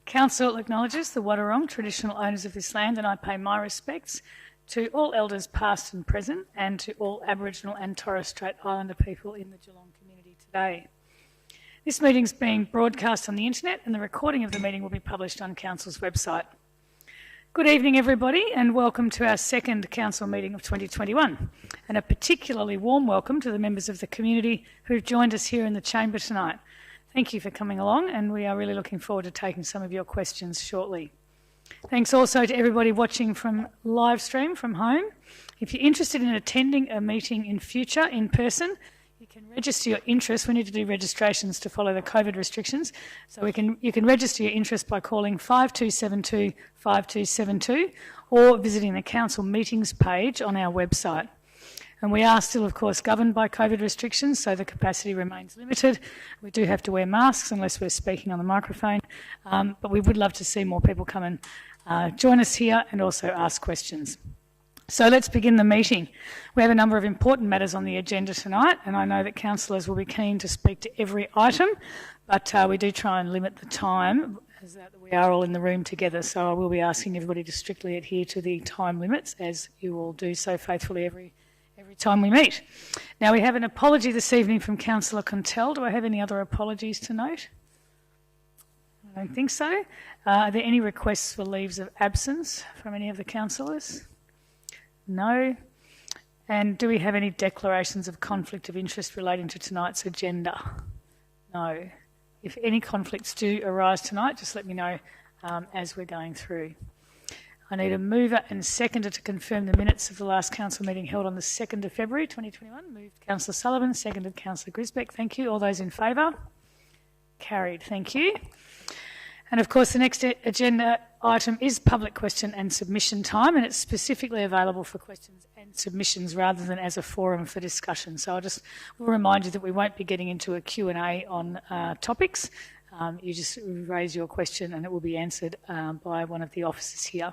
Council acknowledges the Wadawurrung traditional owners of this land, and I pay my respects to all elders past and present and to all Aboriginal and Torres Strait Islander people in the Geelong community today. This meeting is being broadcast on the internet and the recording of the meeting will be published on Council's website. Good evening everybody and welcome to our second Council meeting of 2021, and a particularly warm welcome to the members of the community who've joined us here in the chamber tonight. Thank you for coming along, and we are really looking forward to taking some of your questions shortly. Thanks also to everybody watching from live stream from home. If you're interested in attending a meeting in future in person, you can register your interest. We need to do registrations to follow the COVID restrictions. So you can register your interest by calling 5272 5272 or visiting the Council meetings page on our website. And we are still, of course, governed by COVID restrictions, so the capacity remains limited. We do have to wear masks unless we're speaking on the microphone, but we would love to see more people come and join us here and also ask questions. So let's begin the meeting. We have a number of important matters on the agenda tonight, and I know that councillors will be keen to speak to every item, but we do try and limit the time as we are all in the room together, so I will be asking everybody to strictly adhere to the time limits, as you all do so faithfully every time we meet. Now, we have an apology this evening from Councillor Contell. Do I have any other apologies to note? I don't think so. Are there any requests for leaves of absence from any of the councillors? No. And do we have any declarations of conflict of interest relating to tonight's agenda? No. If any conflicts do arise tonight, just let me know as we're going through. I need a mover and seconder to confirm the minutes of the last council meeting held on the 2nd of February 2021. Moved Councillor Sullivan, seconded Councillor Grisbeck. Thank you. All those in favour? Carried. Thank you. And of course the next agenda item is public question and submission time, and it's specifically available for questions and submissions rather than as a forum for discussion. So will remind you that we won't be getting into a Q&A on topics. You just raise your question and it will be answered by one of the officers here.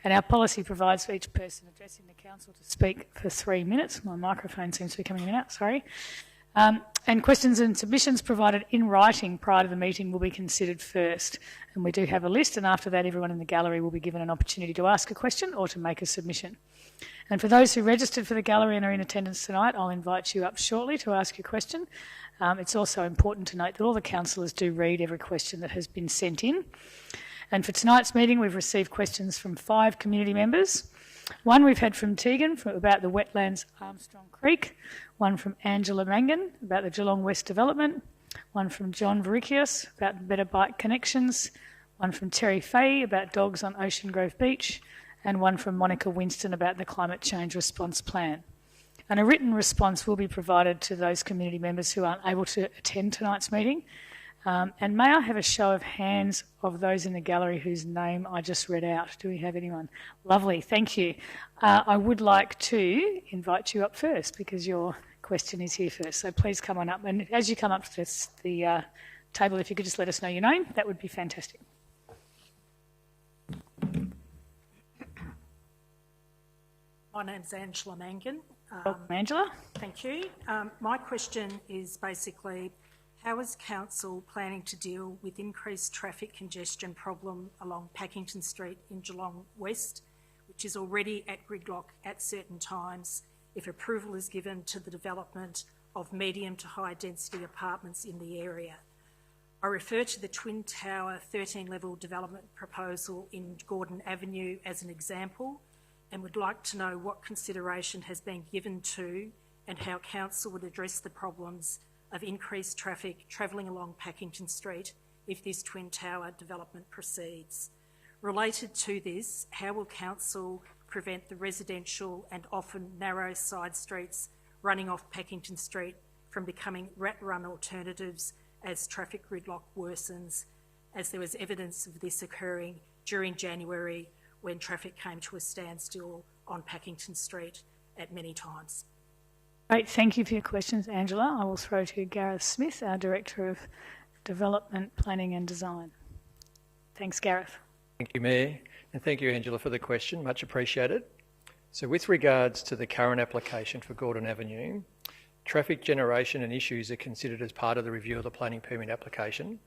And our policy provides for each person addressing the council to speak for 3 minutes. My microphone seems to be coming in and out, sorry. And questions and submissions provided in writing prior to the meeting will be considered first. And we do have a list, and after that everyone in the gallery will be given an opportunity to ask a question or to make a submission. And for those who registered for the gallery and are in attendance tonight, I'll invite you up shortly to ask your question. It's also important to note that all the councillors do read every question that has been sent in. And for tonight's meeting, we've received questions from 5 community members. One we've had from Tegan about the wetlands Armstrong Creek, one from Angela Mangan about the Geelong West development, one from John Varikios about better bike connections, one from Terry Fahey about dogs on Ocean Grove Beach, and one from Monica Winston about the climate change response plan. And a written response will be provided to those community members who aren't able to attend tonight's meeting. And may I have a show of hands of those in the gallery whose name I just read out? Do we have anyone? Lovely, thank you. I would like to invite you up first because your question is here first. So please come on up. And as you come up to the table, if you could just let us know your name, that would be fantastic. My name's Angela Mangan. Welcome, Angela. Thank you. My question is basically, how is Council planning to deal with increased traffic congestion problem along Packington Street in Geelong West, which is already at gridlock at certain times, if approval is given to the development of medium to high density apartments in the area? I refer to the Twin Tower 13-level development proposal in Gordon Avenue as an example, and would like to know what consideration has been given to and how Council would address the problems of increased traffic travelling along Packington Street if this Twin Tower development proceeds. Related to this, how will Council prevent the residential and often narrow side streets running off Packington Street from becoming rat-run alternatives as traffic gridlock worsens, as there was evidence of this occurring during January when traffic came to a standstill on Packington Street at many times? Great, thank you for your questions, Angela. I will throw to Gareth Smith, our Director of Development, Planning and Design. Thanks, Gareth. Thank you, Mayor, and thank you, Angela, for the question. Much appreciated. So with regards to the current application for Gordon Avenue, traffic generation and issues are considered as part of the review of the planning permit application.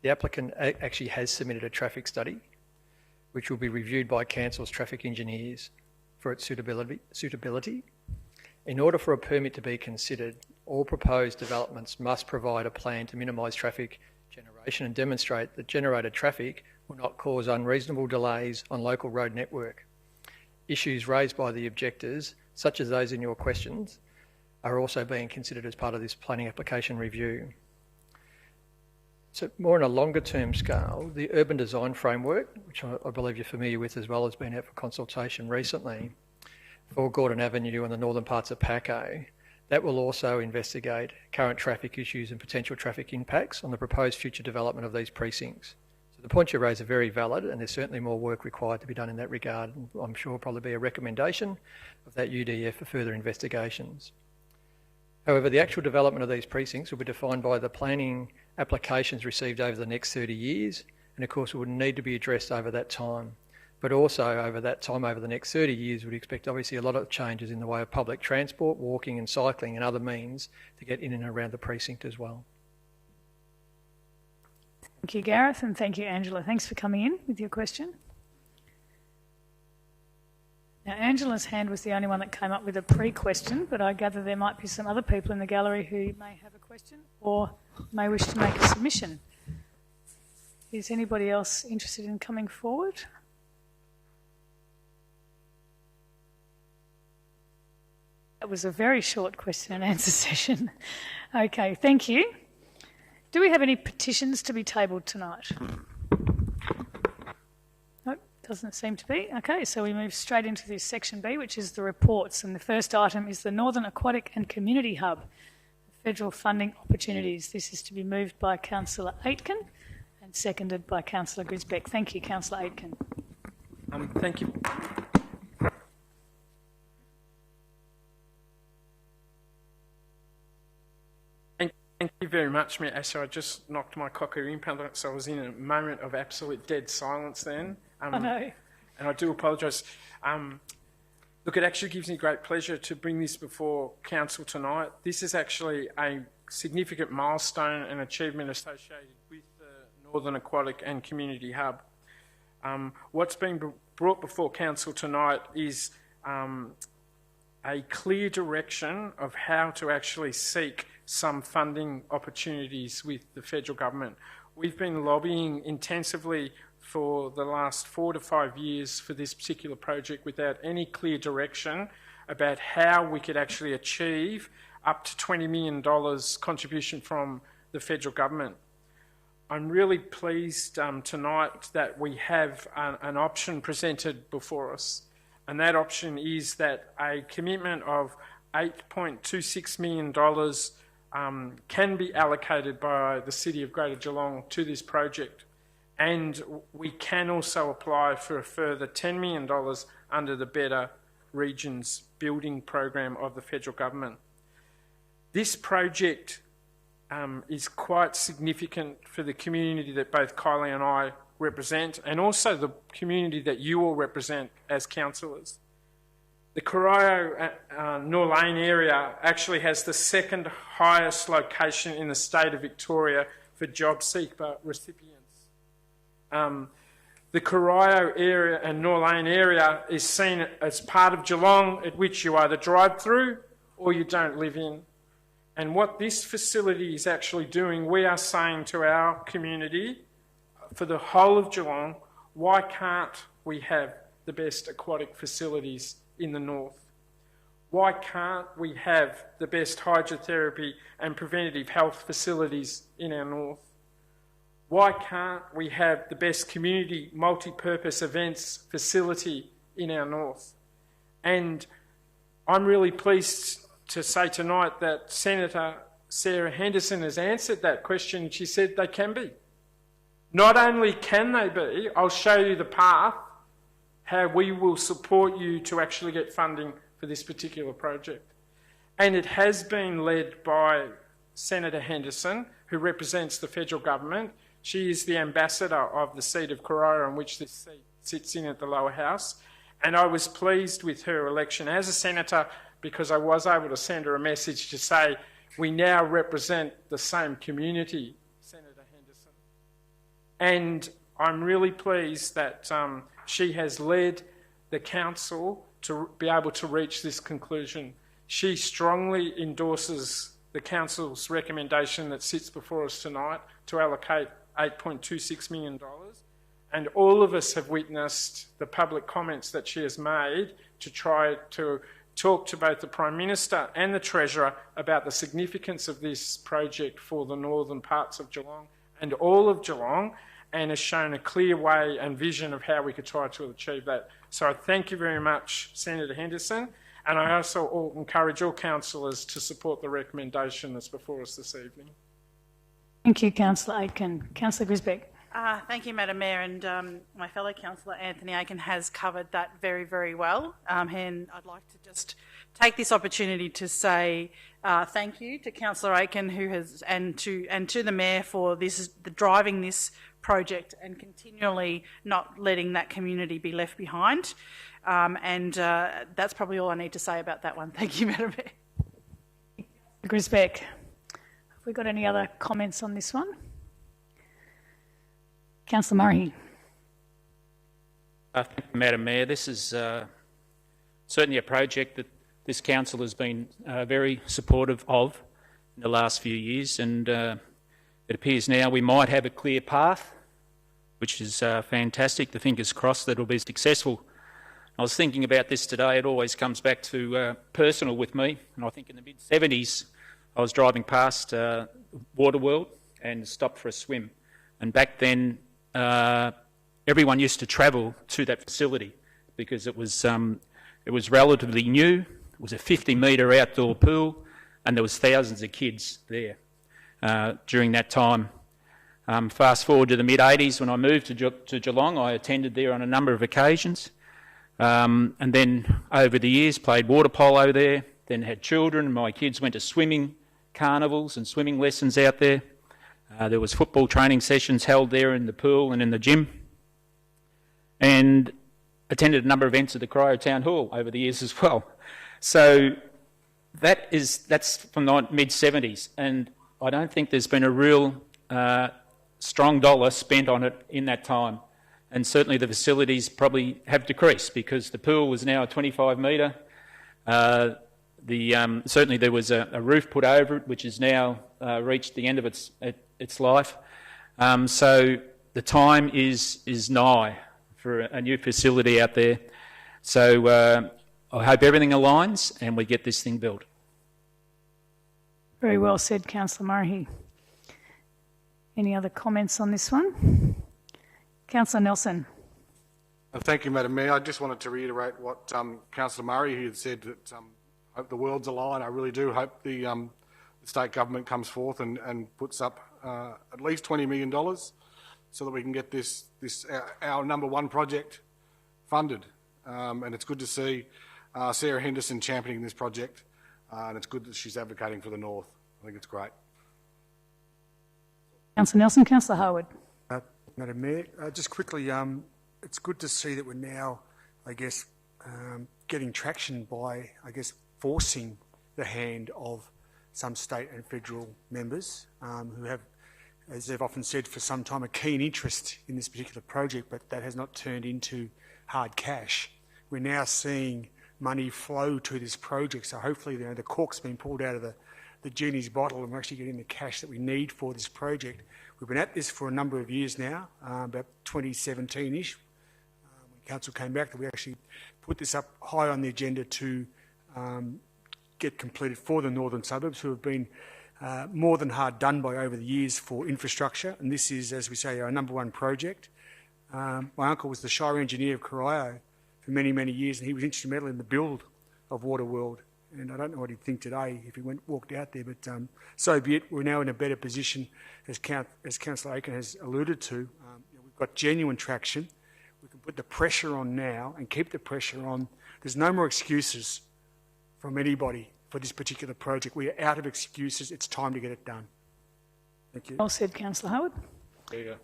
The applicant actually has submitted a traffic study, which will be reviewed by Council's traffic engineers for its suitability. In order for a permit to be considered, all proposed developments must provide a plan to minimise traffic generation and demonstrate that generated traffic will not cause unreasonable delays on local road network. Issues raised by the objectors, such as those in your questions, are also being considered as part of this planning application review. So more on a longer term scale, the urban design framework, which I believe you're familiar with as well, has been out for consultation recently for Gordon Avenue and the northern parts of Paco. That will also investigate current traffic issues and potential traffic impacts on the proposed future development of these precincts. So the points you raise are very valid, and there's certainly more work required to be done in that regard. And I'm sure will probably be a recommendation of that UDF for further investigations. However, the actual development of these precincts will be defined by the planning applications received over the next 30 years, and of course it would need to be addressed over that time. But also over that time, over the next 30 years, we'd expect obviously a lot of changes in the way of public transport, walking and cycling and other means to get in and around the precinct as well. Thank you, Gareth, and thank you, Angela. Thanks for coming in with your question. Now, Angela's hand was the only one that came up with a pre-question, but I gather there might be some other people in the gallery who may have a question or may wish to make a submission. Is anybody else interested in coming forward? That was a very short question and answer session. Okay, thank you. Do we have any petitions to be tabled tonight? Nope, doesn't seem to be. Okay, so we move straight into this section B, which is the reports. And the first item is the Northern Aquatic and Community Hub, federal funding opportunities. This is to be moved by Councillor Aitken and seconded by Councillor Grisbeck. Thank you, Councillor Aitken. Thank you. Thank you very much, Mayor Asher. I just knocked my cockatoo implant, so I was in a moment of absolute dead silence then. I know. And I do apologise. Look, it actually gives me great pleasure to bring this before Council tonight. This is actually a significant milestone and achievement associated with the Northern Aquatic and Community Hub. What's been brought before Council tonight is a clear direction of how to actually seek some funding opportunities with the federal government. We've been lobbying intensively for the last 4 to 5 years for this particular project without any clear direction about how we could actually achieve up to $20 million contribution from the federal government. I'm really pleased tonight that we have an option presented before us, and that option is that a commitment of $8.26 million can be allocated by the City of Greater Geelong to this project. And we can also apply for a further $10 million under the Better Regions Building Program of the federal government. This project is quite significant for the community that both Kylie and I represent, and also the community that you all represent as councillors. The Corio Norlane area actually has the second highest location in the state of Victoria for job seeker recipients. The Corio area and Norlane area is seen as part of Geelong at which you either drive through or you don't live in. And what this facility is actually doing, we are saying to our community, for the whole of Geelong, why can't we have the best aquatic facilities in the north? Why can't we have the best hydrotherapy and preventative health facilities in our north? Why can't we have the best community multi-purpose events facility in our north? And I'm really pleased to say tonight that Senator Sarah Henderson has answered that question. She said they can be. Not only can they be, I'll show you the path, how we will support you to actually get funding for this particular project. And it has been led by Senator Henderson, who represents the federal government. She is the ambassador of the seat of Corio, on which this seat sits in at the lower house. And I was pleased with her election as a senator because I was able to send her a message to say, we now represent the same community, Senator Henderson. And I'm really pleased that she has led the council to be able to reach this conclusion. She strongly endorses the council's recommendation that sits before us tonight to allocate $8.26 million. And all of us have witnessed the public comments that she has made to try to talk to both the Prime Minister and the Treasurer about the significance of this project for the northern parts of Geelong and all of Geelong, and has shown a clear way and vision of how we could try to achieve that. So I thank you very much, Senator Henderson, and I also encourage all councillors to support the recommendation that's before us this evening. Thank you, Councillor Aitken. Councillor Grisbeck. Thank you, Madam Mayor, and my fellow councillor Anthony Aitken has covered that very, very well. And I'd like to just take this opportunity to say thank you to Councillor Aitken, who has, and to the Mayor for driving this project and continually not letting that community be left behind. That's probably all I need to say about that one. Thank you, Madam Mayor. Grisbeck. Have we got any other comments on this one? Councillor Murray. Thank you, Madam Mayor. This is certainly a project that this council has been very supportive of in the last few years, and it appears now we might have a clear path, which is fantastic. The fingers crossed that it will be successful. I was thinking about this today. It always comes back to personal with me, and I think in the mid-70s I was driving past Waterworld and stopped for a swim, and back then everyone used to travel to that facility because it was relatively new. It was a 50-metre outdoor pool, and there was thousands of kids there during that time. Fast forward to the mid-80s, when I moved to Geelong, I attended there on a number of occasions, and then over the years played water polo there, then had children. My kids went to swimming carnivals and swimming lessons out there. There was football training sessions held there in the pool and in the gym, and attended a number of events at the Cryo Town Hall over the years as well. So that's from the mid-70s, and I don't think there's been a real strong dollar spent on it in that time. And certainly the facilities probably have decreased because the pool was now a 25-metre. Certainly there was a roof put over it, which has now reached the end of its life. So the time is nigh for a new facility out there. So I hope everything aligns and we get this thing built. Very well said, Councillor Murray. Any other comments on this one? Councillor Nelson. Thank you, Madam Mayor. I just wanted to reiterate what Councillor Murray had said, that I hope the worlds align. I really do hope the state government comes forth and puts up at least $20 million so that we can get this our number one project funded. And it's good to see Sarah Henderson championing this project, and it's good that she's advocating for the North. I think it's great. Councillor Nelson. Councillor Harwood. Madam Mayor, just quickly, it's good to see that we're now, I guess, getting traction by, I guess, forcing the hand of some state and federal members who have, as they've often said for some time, a keen interest in this particular project, but that has not turned into hard cash. We're now seeing money flow to this project, so hopefully the cork's been pulled out of the genie's bottle and we're actually getting the cash that we need for this project. We've been at this for a number of years now, about 2017-ish. When Council came back, that we actually put this up high on the agenda to get completed for the northern suburbs, who have been more than hard done by over the years for infrastructure. And this is, as we say, our number one project. My uncle was the Shire engineer of Corio for many, many years, and he was instrumental in the build of Waterworld. And I don't know what he'd think today if he walked out there, but so be it. We're now in a better position, as Councillor Aitken has alluded to. We've got genuine traction. We can put the pressure on now and keep the pressure on. There's no more excuses from anybody for this particular project. We are out of excuses. It's time to get it done. Thank you. Well said, Councillor Harwood. There you go.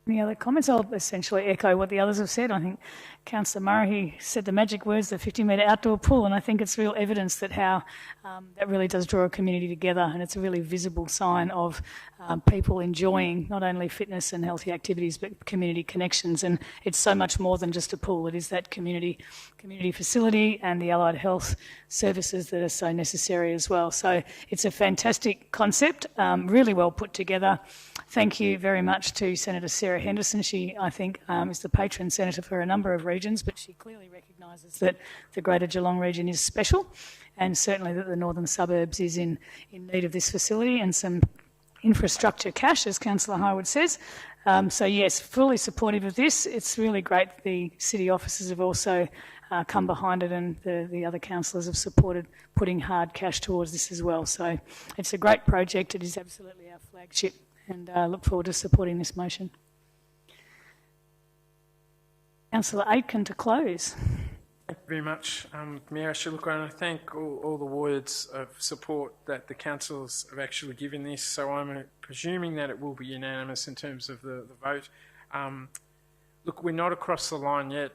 Any other comments? I'll essentially echo what the others have said. I think Councillor Murray said the magic words, the 50-metre outdoor pool, and I think it's real evidence that how that really does draw a community together, and it's a really visible sign of people enjoying not only fitness and healthy activities but community connections. And it's so much more than just a pool. It is that community facility and the allied health services that are so necessary as well. So it's a fantastic concept, really well put together. Thank you very much to Senator Sarah Henderson. She, I think, is the patron senator for a number of regions, but she clearly recognises that the Greater Geelong region is special, and certainly that the northern suburbs is in need of this facility and some infrastructure cash, as Councillor Harwood says. So yes, fully supportive of this. It's really great that the city officers have also come behind it, and the other councillors have supported putting hard cash towards this as well. So it's a great project. It is absolutely our flagship, and I look forward to supporting this motion. Councillor Aitken to close. Thank you very much, Mayor. I should look around and thank all the words of support that the councillors have actually given this. So I'm presuming that it will be unanimous in terms of the vote. Look, we're not across the line yet.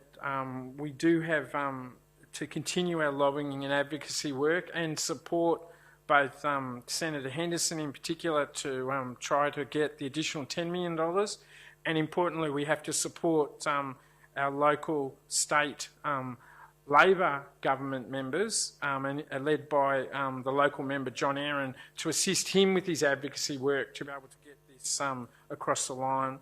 We do have to continue our lobbying and advocacy work and support both Senator Henderson in particular to try to get the additional $10 million. And importantly, we have to support our local, state Labor government members, and led by the local member John Aaron, to assist him with his advocacy work to be able to get this across the line.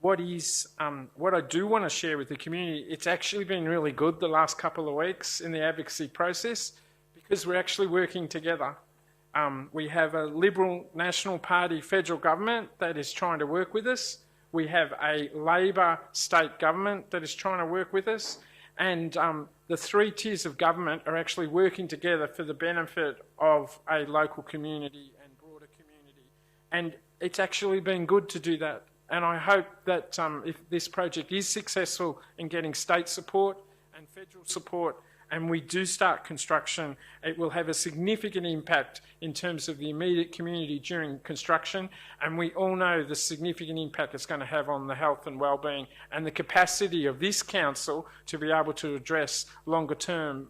What I do want to share with the community, it's actually been really good the last couple of weeks in the advocacy process because we're actually working together. We have a Liberal National Party federal government that is trying to work with us. We have a Labor state government that is trying to work with us. And the three tiers of government are actually working together for the benefit of a local community and broader community. And it's actually been good to do that. And I hope that if this project is successful in getting state support and federal support, and we do start construction, it will have a significant impact in terms of the immediate community during construction. And we all know the significant impact it's going to have on the health and wellbeing and the capacity of this council to be able to address longer term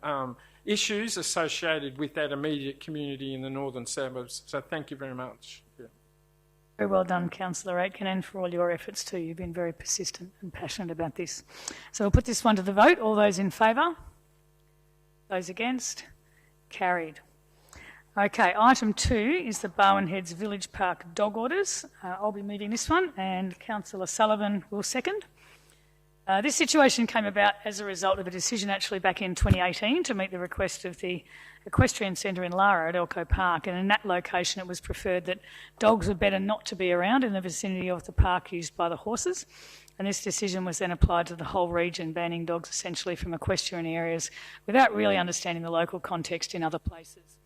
issues associated with that immediate community in the northern suburbs. So thank you very much. Yeah. Very well done, Councillor Aitken, and for all your efforts too. You've been very persistent and passionate about this. So we'll put this one to the vote. All those in favour? Those against? Carried. Okay, item 2 is the Barwin Heads Village Park dog orders. I'll be moving this one, and Councillor Sullivan will second. This situation came about as a result of a decision actually back in 2018 to meet the request of the Equestrian Centre in Lara at Elko Park, and in that location it was preferred that dogs were better not to be around in the vicinity of the park used by the horses. And this decision was then applied to the whole region, banning dogs essentially from equestrian areas without really understanding the local context in other places.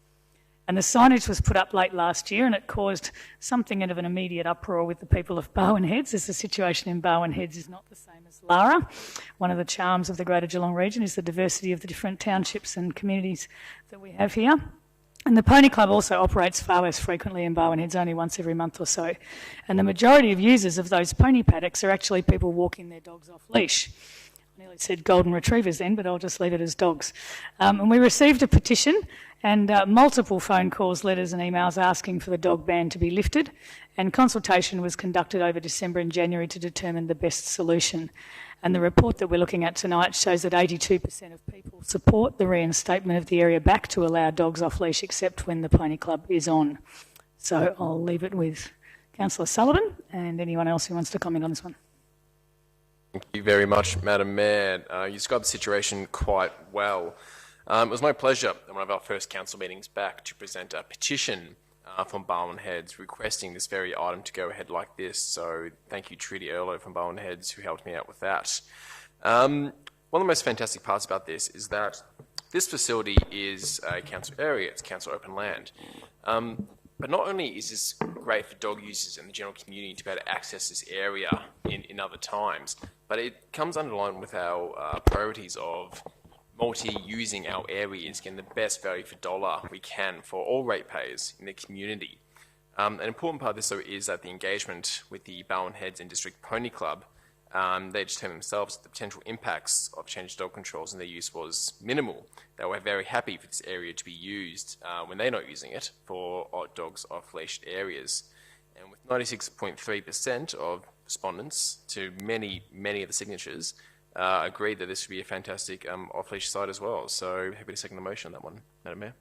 And the signage was put up late last year, and it caused something of an immediate uproar with the people of Barwin Heads, as the situation in Barwin Heads is not the same as Lara. One of the charms of the Greater Geelong region is the diversity of the different townships and communities that we have here. And the Pony Club also operates far less frequently in Barwin Heads, only once every month or so. And the majority of users of those pony paddocks are actually people walking their dogs off leash. I nearly said golden retrievers then, but I'll just leave it as dogs. And we received a petition and multiple phone calls, letters and emails asking for the dog ban to be lifted, and consultation was conducted over December and January to determine the best solution. And the report that we're looking at tonight shows that 82% of people support the reinstatement of the area back to allow dogs off leash except when the Pony Club is on. So I'll leave it with Councillor Sullivan and anyone else who wants to comment on this one. Thank you very much, Madam Mayor. You described the situation quite well. It was my pleasure at one of our first council meetings back to present a petition from Barwin Heads requesting this very item to go ahead like this. So thank you, Trudy Earlo from Barwin Heads, who helped me out with that. One of the most fantastic parts about this is that this facility is a council area, it's council open land. But not only is this great for dog users and the general community to be able to access this area in other times, but it comes underlined with our priorities of multi-using our areas, getting the best value for dollar we can for all ratepayers in the community. An important part of this, though, is that the engagement with the Barwin Heads and District Pony Club, they determined themselves that the potential impacts of changed dog controls and their use was minimal. They were very happy for this area to be used when they're not using it for dogs off-leashed areas. And with 96.3% of respondents to many of the signatures agreed that this would be a fantastic off-leash site as well. So happy to second the motion on that one, Madam Mayor.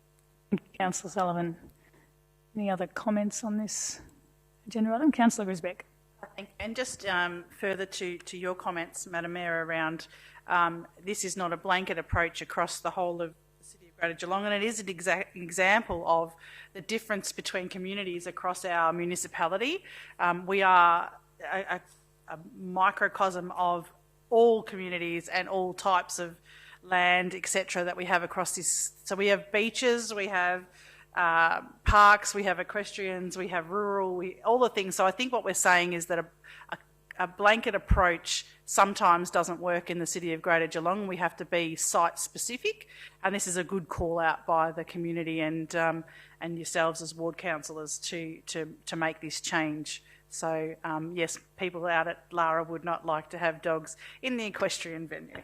Councillor Sullivan. Any other comments on this agenda item? Councillor Grisbeck. And just further to your comments, Madam Mayor, around this is not a blanket approach across the whole of the City of Greater Geelong, and it is an example of the difference between communities across our municipality. We are a microcosm of all communities and all types of land, etc., that we have across this. So we have beaches, we have parks, we have equestrians, we have rural, all the things. So I think what we're saying is that a blanket approach sometimes doesn't work in the City of Greater Geelong. We have to be site specific, and this is a good call out by the community and yourselves as ward councillors to make this change. So yes, people out at Lara would not like to have dogs in the equestrian venue.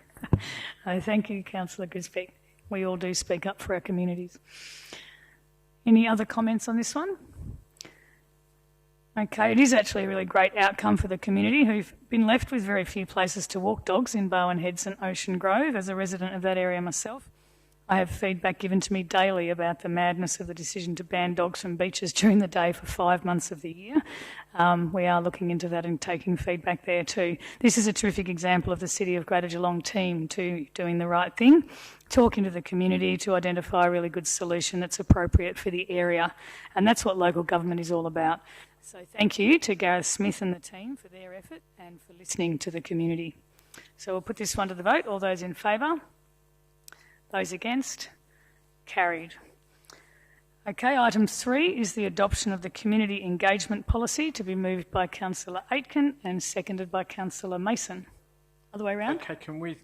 Thank you, Councillor Grisbeck. We all do speak up for our communities. Any other comments on this one? Okay, it is actually a really great outcome for the community who've been left with very few places to walk dogs in Barwin Heads and Ocean Grove. As a resident of that area myself, I have feedback given to me daily about the madness of the decision to ban dogs from beaches during the day for 5 months of the year. We are looking into that and taking feedback there too. This is a terrific example of the City of Greater Geelong team doing the right thing, talking to the community to identify a really good solution that's appropriate for the area. And that's what local government is all about. So thank you to Gareth Smith and the team for their effort and for listening to the community. So we'll put this one to the vote. All those in favour? Those against? Carried. Okay, item 3 is the adoption of the community engagement policy, to be moved by Councillor Aitken and seconded by Councillor Mason. Other way around? Okay,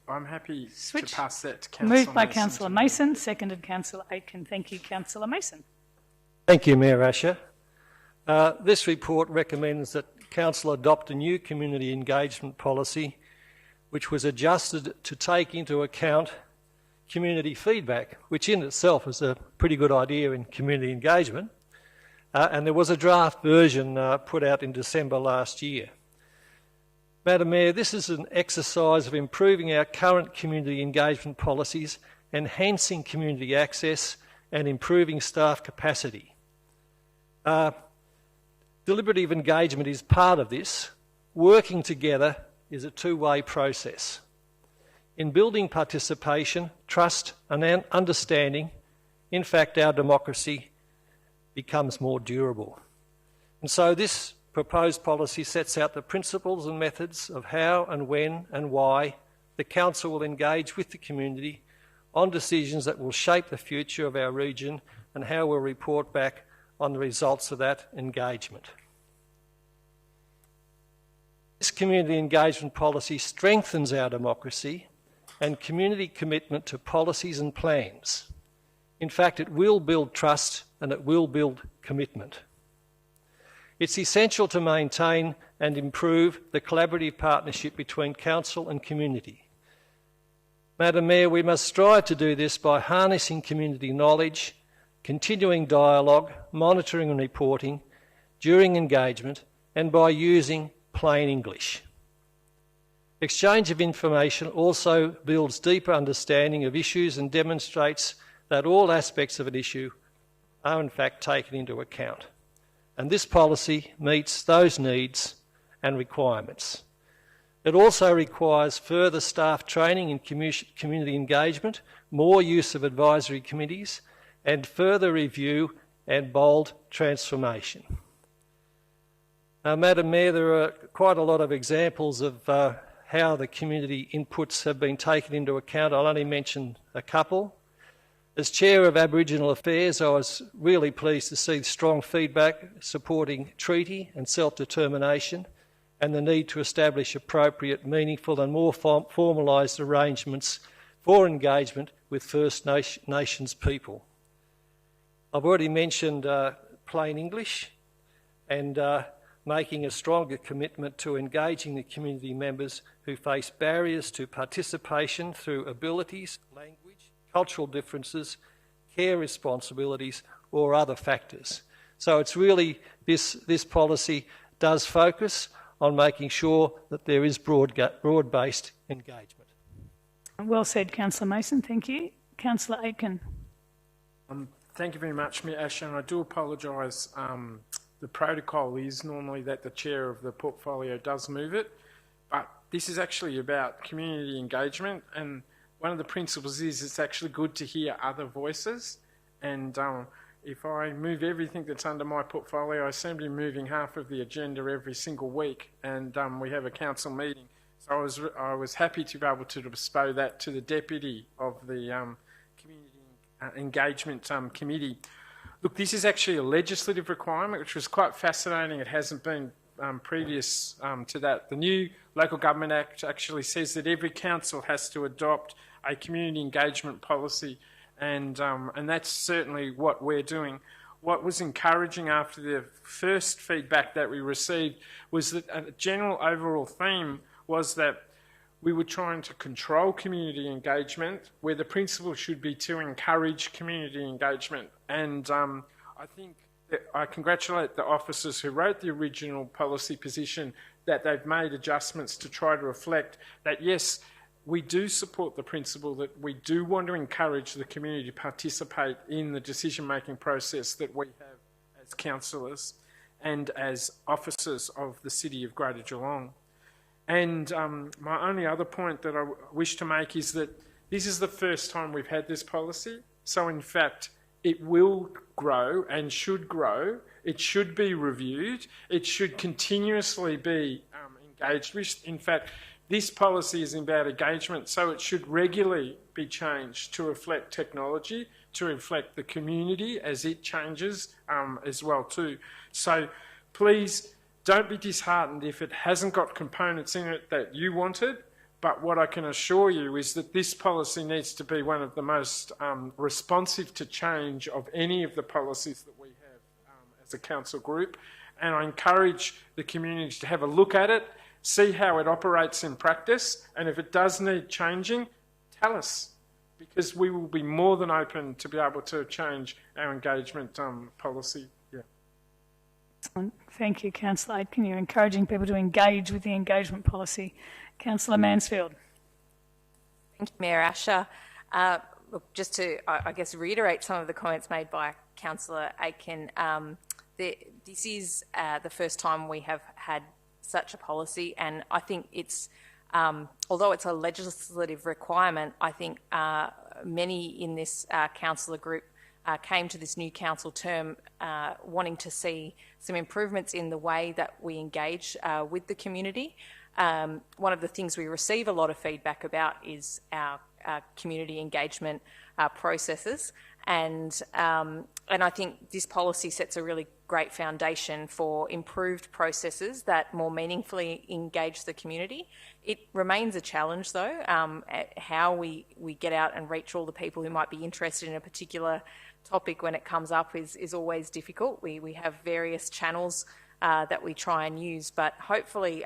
I'm happy Switch. to pass that to Councillor Moved by Mason. Councillor Mason, seconded Councillor Aitken. Thank you, Councillor Mason. Thank you, Mayor Asher. This report recommends that Council adopt a new community engagement policy which was adjusted to take into account community feedback, which in itself is a pretty good idea in community engagement. And there was a draft version put out in December last year. Madam Mayor, this is an exercise of improving our current community engagement policies, enhancing community access and improving staff capacity. Deliberative engagement is part of this. Working together is a two-way process. In building participation, trust and understanding, in fact, our democracy becomes more durable. And so this proposed policy sets out the principles and methods of how and when and why the Council will engage with the community on decisions that will shape the future of our region and how we'll report back on the results of that engagement. This community engagement policy strengthens our democracy and community commitment to policies and plans. In fact, it will build trust and it will build commitment. It's essential to maintain and improve the collaborative partnership between Council and community. Madam Mayor, we must strive to do this by harnessing community knowledge, continuing dialogue, monitoring and reporting during engagement, and by using plain English. Exchange of information also builds deeper understanding of issues and demonstrates that all aspects of an issue are in fact taken into account. And this policy meets those needs and requirements. It also requires further staff training in community engagement, more use of advisory committees, and further review and bold transformation. Madam Mayor, there are quite a lot of examples of how the community inputs have been taken into account. I'll only mention a couple. As Chair of Aboriginal Affairs, I was really pleased to see strong feedback supporting treaty and self-determination and the need to establish appropriate, meaningful and more formalised arrangements for engagement with First Nations people. I've already mentioned plain English, and making a stronger commitment to engaging the community members who face barriers to participation through abilities, language, cultural differences, care responsibilities or other factors. So it's really, this policy does focus on making sure that there is broad-based engagement. Well said, Councillor Mason. Thank you. Councillor Aitken. Thank you very much, Mayor Asher, and I do apologise. The protocol is normally that the chair of the portfolio does move it, but this is actually about community engagement, and one of the principles is it's actually good to hear other voices, and if I move everything that's under my portfolio, I seem to be moving half of the agenda every single week, and we have a council meeting. So I was happy to be able to display that to the deputy of the Community Engagement Committee. Look, this is actually a legislative requirement, which was quite fascinating. It hasn't been previous to that. The new Local Government Act actually says that every council has to adopt a community engagement policy, and that's certainly what we're doing. What was encouraging after the first feedback that we received was that a general overall theme was that we were trying to control community engagement, where the principle should be to encourage community engagement. And I think that I congratulate the officers who wrote the original policy position that they've made adjustments to try to reflect that, yes, we do support the principle that we do want to encourage the community to participate in the decision-making process that we have as councillors and as officers of the City of Greater Geelong. And my only other point that I wish to make is that this is the first time we've had this policy. So in fact, it will grow and should grow. It should be reviewed. It should continuously be engaged with. In fact, this policy is about engagement, so it should regularly be changed to reflect technology, to reflect the community as it changes as well too. So please, don't be disheartened if it hasn't got components in it that you wanted, but what I can assure you is that this policy needs to be one of the most responsive to change of any of the policies that we have as a council group. And I encourage the community to have a look at it, see how it operates in practice, and if it does need changing, tell us, because we will be more than open to be able to change our engagement policy. Thank you, Councillor Aitken. You're encouraging people to engage with the engagement policy. Councillor Mansfield. Thank you, Mayor Asher. Look, just to, I guess, reiterate some of the comments made by Councillor Aitken, this is the first time we have had such a policy, and I think it's, although it's a legislative requirement, I think many in this councillor group came to this new council term wanting to see some improvements in the way that we engage with the community. One of the things we receive a lot of feedback about is our community engagement processes, and I think this policy sets a really great foundation for improved processes that more meaningfully engage the community. It remains a challenge though, how we get out and reach all the people who might be interested in a particular topic when it comes up is always difficult. We have various channels that we try and use, but hopefully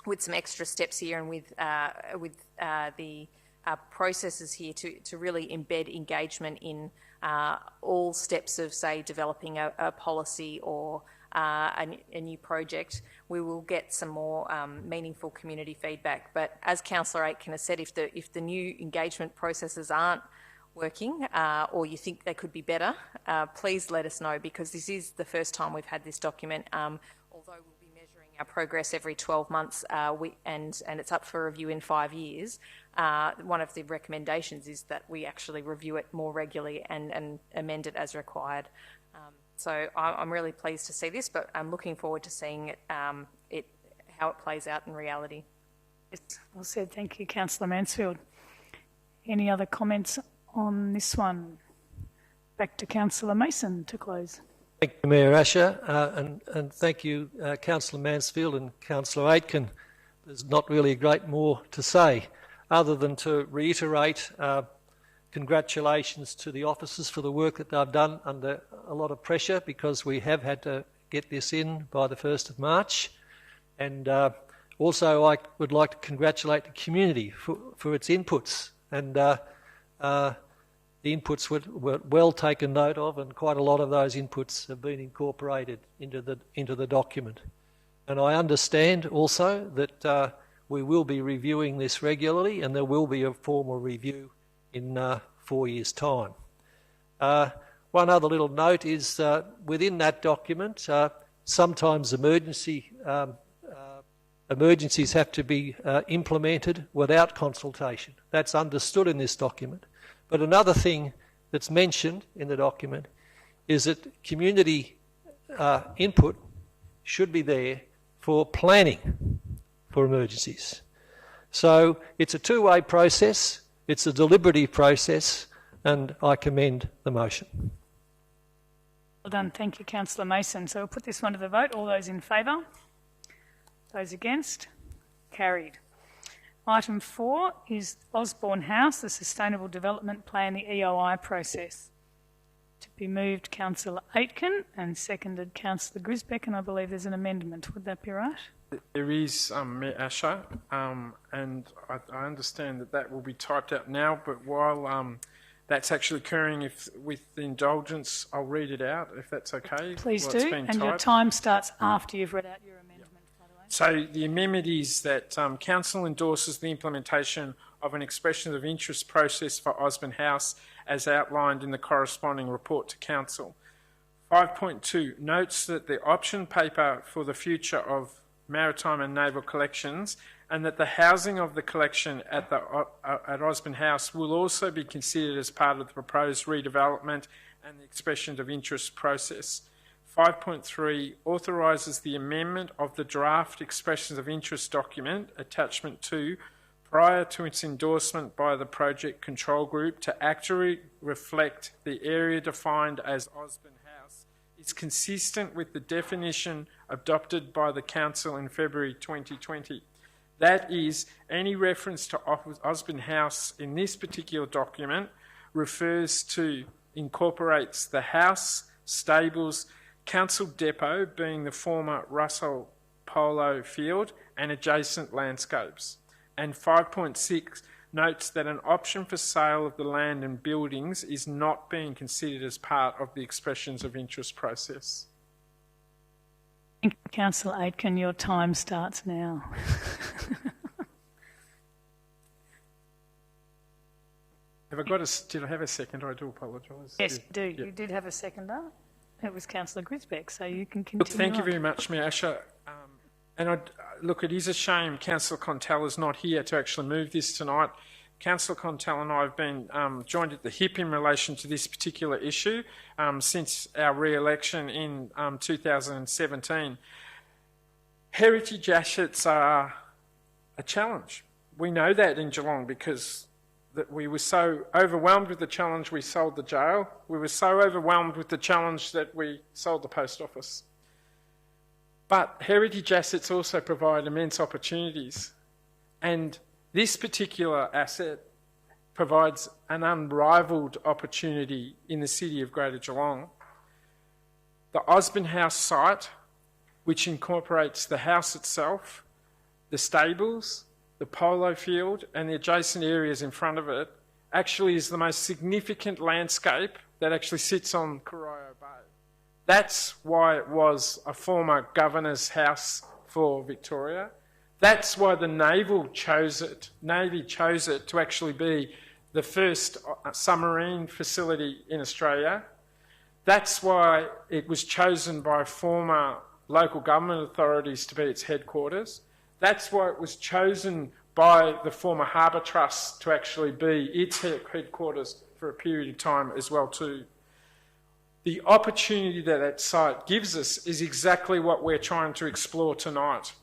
with some extra steps here and with the processes here to really embed engagement in all steps of, say, developing a policy or a new project, we will get some more meaningful community feedback. But as Councillor Aitken has said, if the new engagement processes aren't working or you think they could be better, please let us know, because this is the first time we've had this document. Although we'll be measuring our progress every 12 months and it's up for review in 5 years, one of the recommendations is that we actually review it more regularly and amend it as required. So I'm really pleased to see this, but I'm looking forward to seeing it, how it plays out in reality. Yes, well said. Thank you, Councillor Mansfield. Any other comments on this one? Back to Councillor Mason to close. Thank you, Mayor Asher, and thank you, Councillor Mansfield and Councillor Aitken. There's not really a great more to say, other than to reiterate congratulations to the officers for the work that they've done under a lot of pressure, because we have had to get this in by the 1st of March. And also I would like to congratulate the community for its inputs. And the inputs were well taken note of, and quite a lot of those inputs have been incorporated into the document. And I understand also that we will be reviewing this regularly, and there will be a formal review in 4 years' time. One other little note is within that document, sometimes emergencies have to be implemented without consultation. That's understood in this document. But another thing that's mentioned in the document is that community input should be there for planning for emergencies. So it's a two-way process, it's a deliberative process, and I commend the motion. Well done. Thank you, Councillor Mason. So we'll put this one to the vote. All those in favour? Those against? Carried. Item 4 is Osborne House, the Sustainable Development Plan, the EOI process. To be moved, Councillor Aitken, and seconded Councillor Grisbeck, and I believe there's an amendment. Would that be right? There is, Mayor Asher, and I understand that will be typed out now, but while that's actually occurring, with the indulgence, I'll read it out, if that's okay. Please do, and your time starts after you've read out your amendment. So the amendment is that Council endorses the implementation of an expression of interest process for Osborne House as outlined in the corresponding report to Council. 5.2 notes that the option paper for the future of maritime and naval collections, and that the housing of the collection at Osborne House will also be considered as part of the proposed redevelopment and the expression of interest process. 5.3 authorises the amendment of the draft expressions of interest document, attachment 2, prior to its endorsement by the project control group to accurately reflect the area defined as Osborne House. It's consistent with the definition adopted by the Council in February 2020. That is, any reference to Osborne House in this particular document incorporates the house, stables, council depot being the former Russell Polo Field and adjacent landscapes. And 5.6 notes that an option for sale of the land and buildings is not being considered as part of the expressions of interest process. Thank you, Councillor Aitken. Your time starts now. Did I have a second? I do apologise. Yes, you do. Yep. You did have a seconder. It was Councillor Grisbeck, so you can continue. Look, thank you very much, Mayor Asher. Look, it is a shame Councillor Contell is not here to actually move this tonight. Councillor Contell and I have been joined at the hip in relation to this particular issue since our re-election in 2017. Heritage assets are a challenge. We know that in Geelong because we were so overwhelmed with the challenge we sold the jail. We were so overwhelmed with the challenge that we sold the post office. But heritage assets also provide immense opportunities. And this particular asset provides an unrivalled opportunity in the city of Greater Geelong. The Osborne House site, which incorporates the house itself, the stables, the polo field and the adjacent areas in front of it, actually is the most significant landscape that actually sits on Corio Bay. That's why it was a former governor's house for Victoria. That's why the Navy chose it to actually be the first submarine facility in Australia. That's why it was chosen by former local government authorities to be its headquarters. That's why it was chosen by the former Harbour Trust to actually be its headquarters for a period of time as well too. The opportunity that site gives us is exactly what we're trying to explore tonight.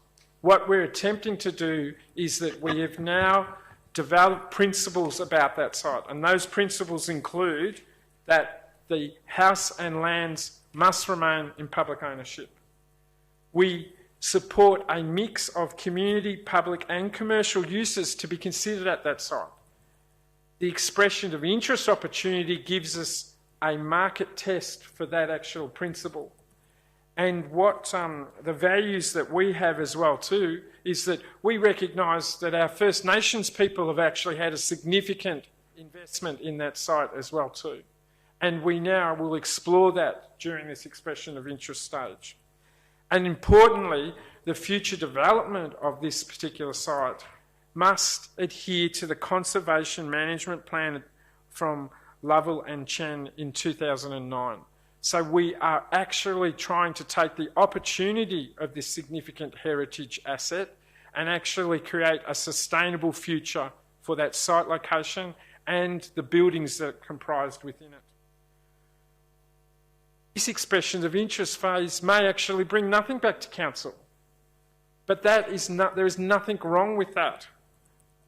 What we're attempting to do is that we have now developed principles about that site, and those principles include that the house and lands must remain in public ownership. We support a mix of community, public and commercial uses to be considered at that site. The expression of interest opportunity gives us a market test for that actual principle. And what the values that we have as well too is that we recognise that our First Nations people have actually had a significant investment in that site as well too. And we now will explore that during this expression of interest stage. And importantly, the future development of this particular site must adhere to the Conservation Management Plan from Lovell and Chen in 2009. So we are actually trying to take the opportunity of this significant heritage asset and actually create a sustainable future for that site location and the buildings that are comprised within it. This expression of interest phase may actually bring nothing back to council, but there is nothing wrong with that,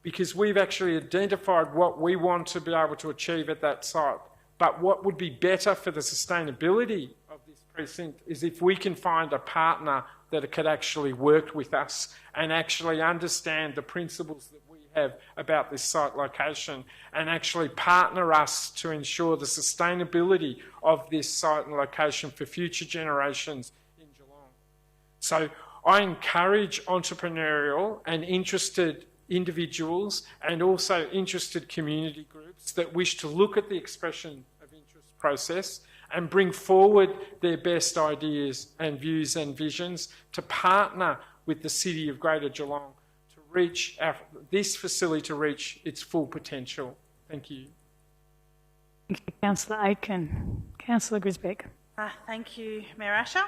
because we've actually identified what we want to be able to achieve at that site. But what would be better for the sustainability of this precinct is if we can find a partner that could actually work with us and actually understand the principles that we have about this site location and actually partner us to ensure the sustainability of this site and location for future generations in Geelong. So I encourage entrepreneurial and interested individuals and also interested community groups that wish to look at the expression of interest process and bring forward their best ideas and views and visions to partner with the City of Greater Geelong to reach this facility to reach its full potential. Thank you. Thank you, Councillor Aitken. Councillor Grisbeck. Thank you, Mayor Asher.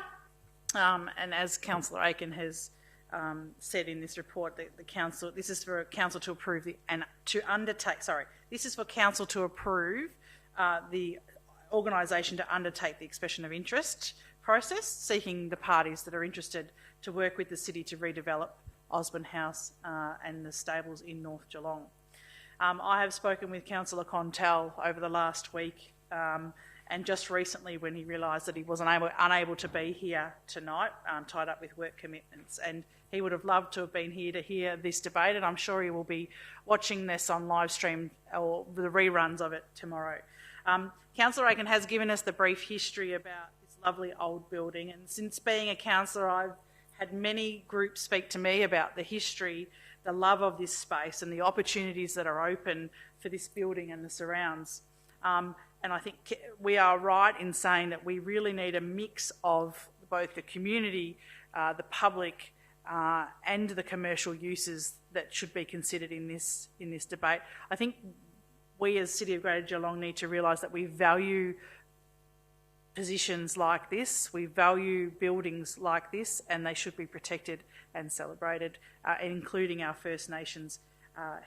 And as Councillor Aitken has said in this report, the council, this is for council to approve this is for council to approve the organisation to undertake the expression of interest process, seeking the parties that are interested to work with the city to redevelop Osborne House and the stables in North Geelong. I have spoken with Councillor Contel over the last week, and just recently when he realised that he was unable to be here tonight, tied up with work commitments, and he would have loved to have been here to hear this debate, and I'm sure he will be watching this on live stream or the reruns of it tomorrow. Councillor Aitken has given us the brief history about this lovely old building, and since being a councillor, I've had many groups speak to me about the history, the love of this space and the opportunities that are open for this building and the surrounds. And I think we are right in saying that we really need a mix of both the community, the public, and the commercial uses that should be considered in this debate. I think we as City of Greater Geelong need to realise that we value positions like this, we value buildings like this, and they should be protected and celebrated, including our First Nations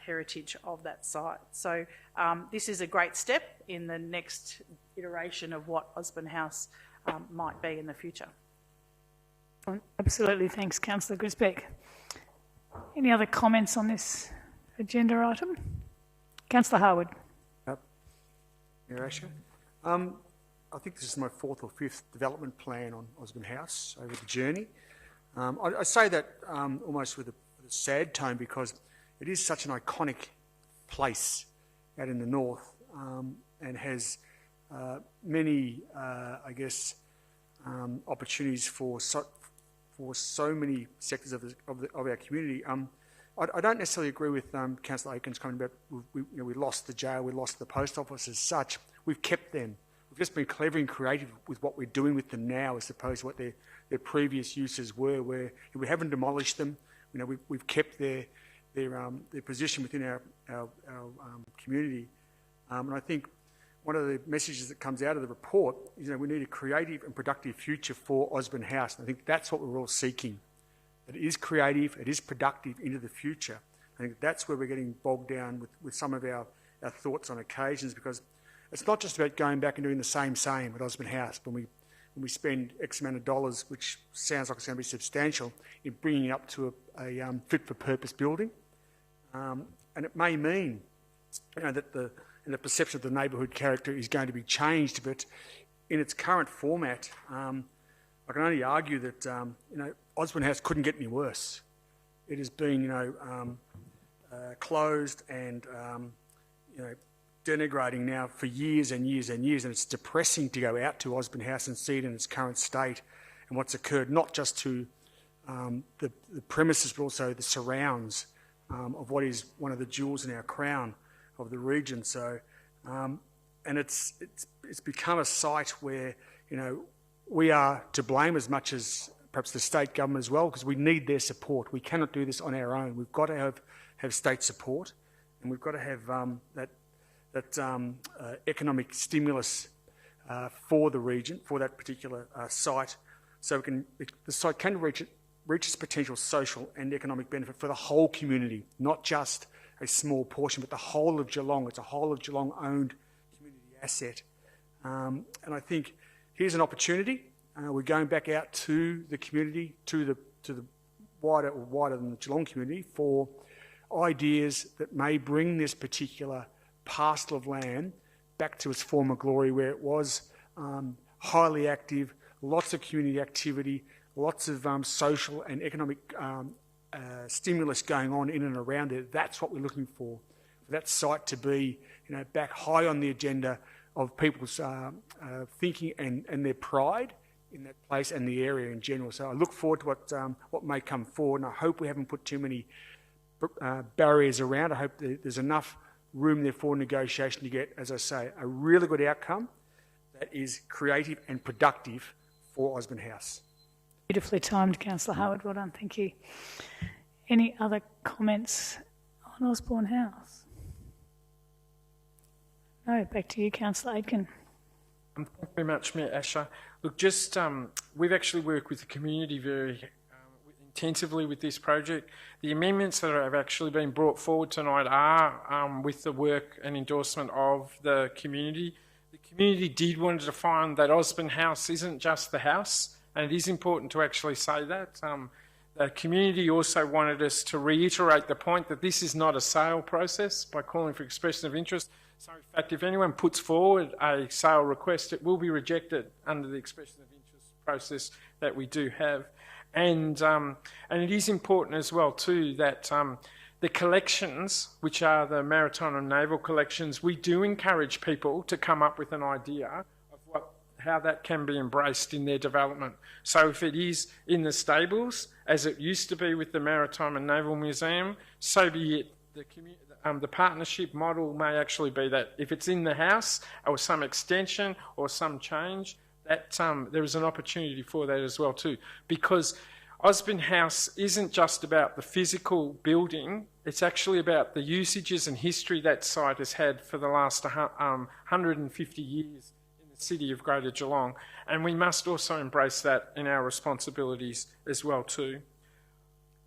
heritage of that site. So this is a great step in the next iteration of what Osborne House might be in the future. Absolutely, thanks, Councillor Grisbeck. Any other comments on this agenda item? Councillor Harwood. Mayor Asher. I think this is my fourth or fifth development plan on Osborne House over the journey. I say that almost with a sad tone because it is such an iconic place out in the north and has many, opportunities for so many sectors of our community. I don't necessarily agree with Councillor Aitken's comment about we lost the jail, we lost the post office as such. We've kept them. We've just been clever and creative with what we're doing with them now as opposed to what their previous uses were, where we haven't demolished them. We've kept their position within our community. And I think one of the messages that comes out of the report is we need a creative and productive future for Osborne House. And I think that's what we're all seeking. That it is creative, it is productive into the future. I think that's where we're getting bogged down with some of our thoughts on occasions, because it's not just about going back and doing the same at Osborne House when we spend X amount of dollars, which sounds like it's going to be substantial, in bringing it up to a fit-for-purpose building. And it may mean that the perception of the neighbourhood character is going to be changed, but in its current format, I can only argue that Osborne House couldn't get any worse. It has been closed and denigrating now for years and years and years, and it's depressing to go out to Osborne House and see it in its current state and what's occurred, not just to the premises, but also the surrounds of what is one of the jewels in our crown of the region. So, and it's become a site where, you know, we are to blame as much as perhaps the state government as well, because we need their support. We cannot do this on our own. We've got to have state support, and we've got to have that economic stimulus for the region, for that particular site, so the site can reach its potential social and economic benefit for the whole community, not just a small portion, but the whole of Geelong. It's a whole of Geelong-owned community asset. And I think here's an opportunity. We're going back out to the community, to the wider than the Geelong community, for ideas that may bring this particular parcel of land back to its former glory, where it was highly active, lots of community activity, lots of social and economic stimulus going on in and around it. That's what we're looking for that site to be, you know, back high on the agenda of people's thinking and their pride in that place and the area in general. So I look forward to what may come forward, and I hope we haven't put too many barriers around. I hope there's enough room there for negotiation to get, as I say, a really good outcome that is creative and productive for Osborne House. Beautifully timed, Councillor Harwood. Well done. Thank you. Any other comments on Osborne House? No, back to you, Councillor Aitken. Thank you very much, Mayor Asher. Look, just we've actually worked with the community very intensively with this project. The amendments that have actually been brought forward tonight are with the work and endorsement of the community. The community did want to find that Osborne House isn't just the house, and it is important to actually say that. The community also wanted us to reiterate the point that this is not a sale process by calling for expression of interest. So in fact, if anyone puts forward a sale request, it will be rejected under the expression of interest process that we do have. And it is important as well too that the collections, which are the maritime and naval collections, we do encourage people to come up with an idea of how that can be embraced in their development. So if it is in the stables, as it used to be with the Maritime and Naval Museum, so be it. The partnership model may actually be that if it's in the house or some extension or some change, that there is an opportunity for that as well too. Because Osborne House isn't just about the physical building, it's actually about the usages and history that site has had for the last 150 years in the city of Greater Geelong. And we must also embrace that in our responsibilities as well too.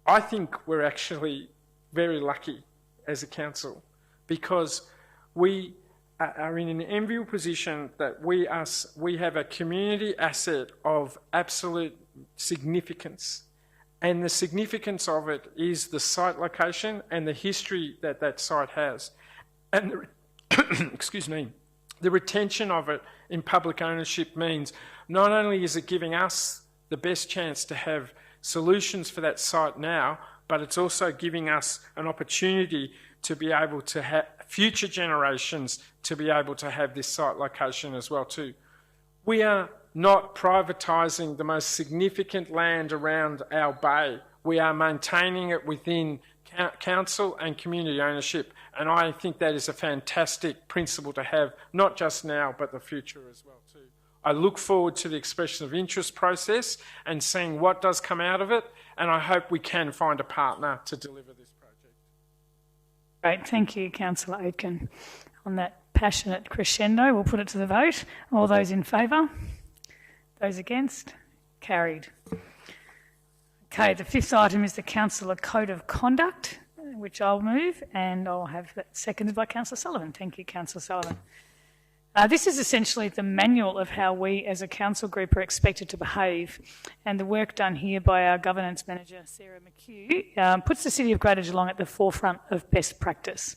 I think we're actually very lucky as a council, because we are in an enviable position that we have a community asset of absolute significance, and the significance of it is the site location and the history that that site has, and excuse me, the retention of it in public ownership means not only is it giving us the best chance to have solutions for that site now, but it's also giving us an opportunity to be able to have future generations to be able to have this site location as well too. We are not privatising the most significant land around our bay. We are maintaining it within council and community ownership, and I think that is a fantastic principle to have, not just now but the future as well too. I look forward to the expression of interest process and seeing what does come out of it, and I hope we can find a partner to deliver this project. Great, thank you, Councillor Aitken. On that passionate crescendo, we'll put it to the vote. All those in favour? Those against? Carried. Okay, the fifth item is the Councillor Code of Conduct, which I'll move, and I'll have that seconded by Councillor Sullivan. Thank you, Councillor Sullivan. This is essentially the manual of how we as a council group are expected to behave, and the work done here by our governance manager, Sarah McHugh, puts the City of Greater Geelong at the forefront of best practice.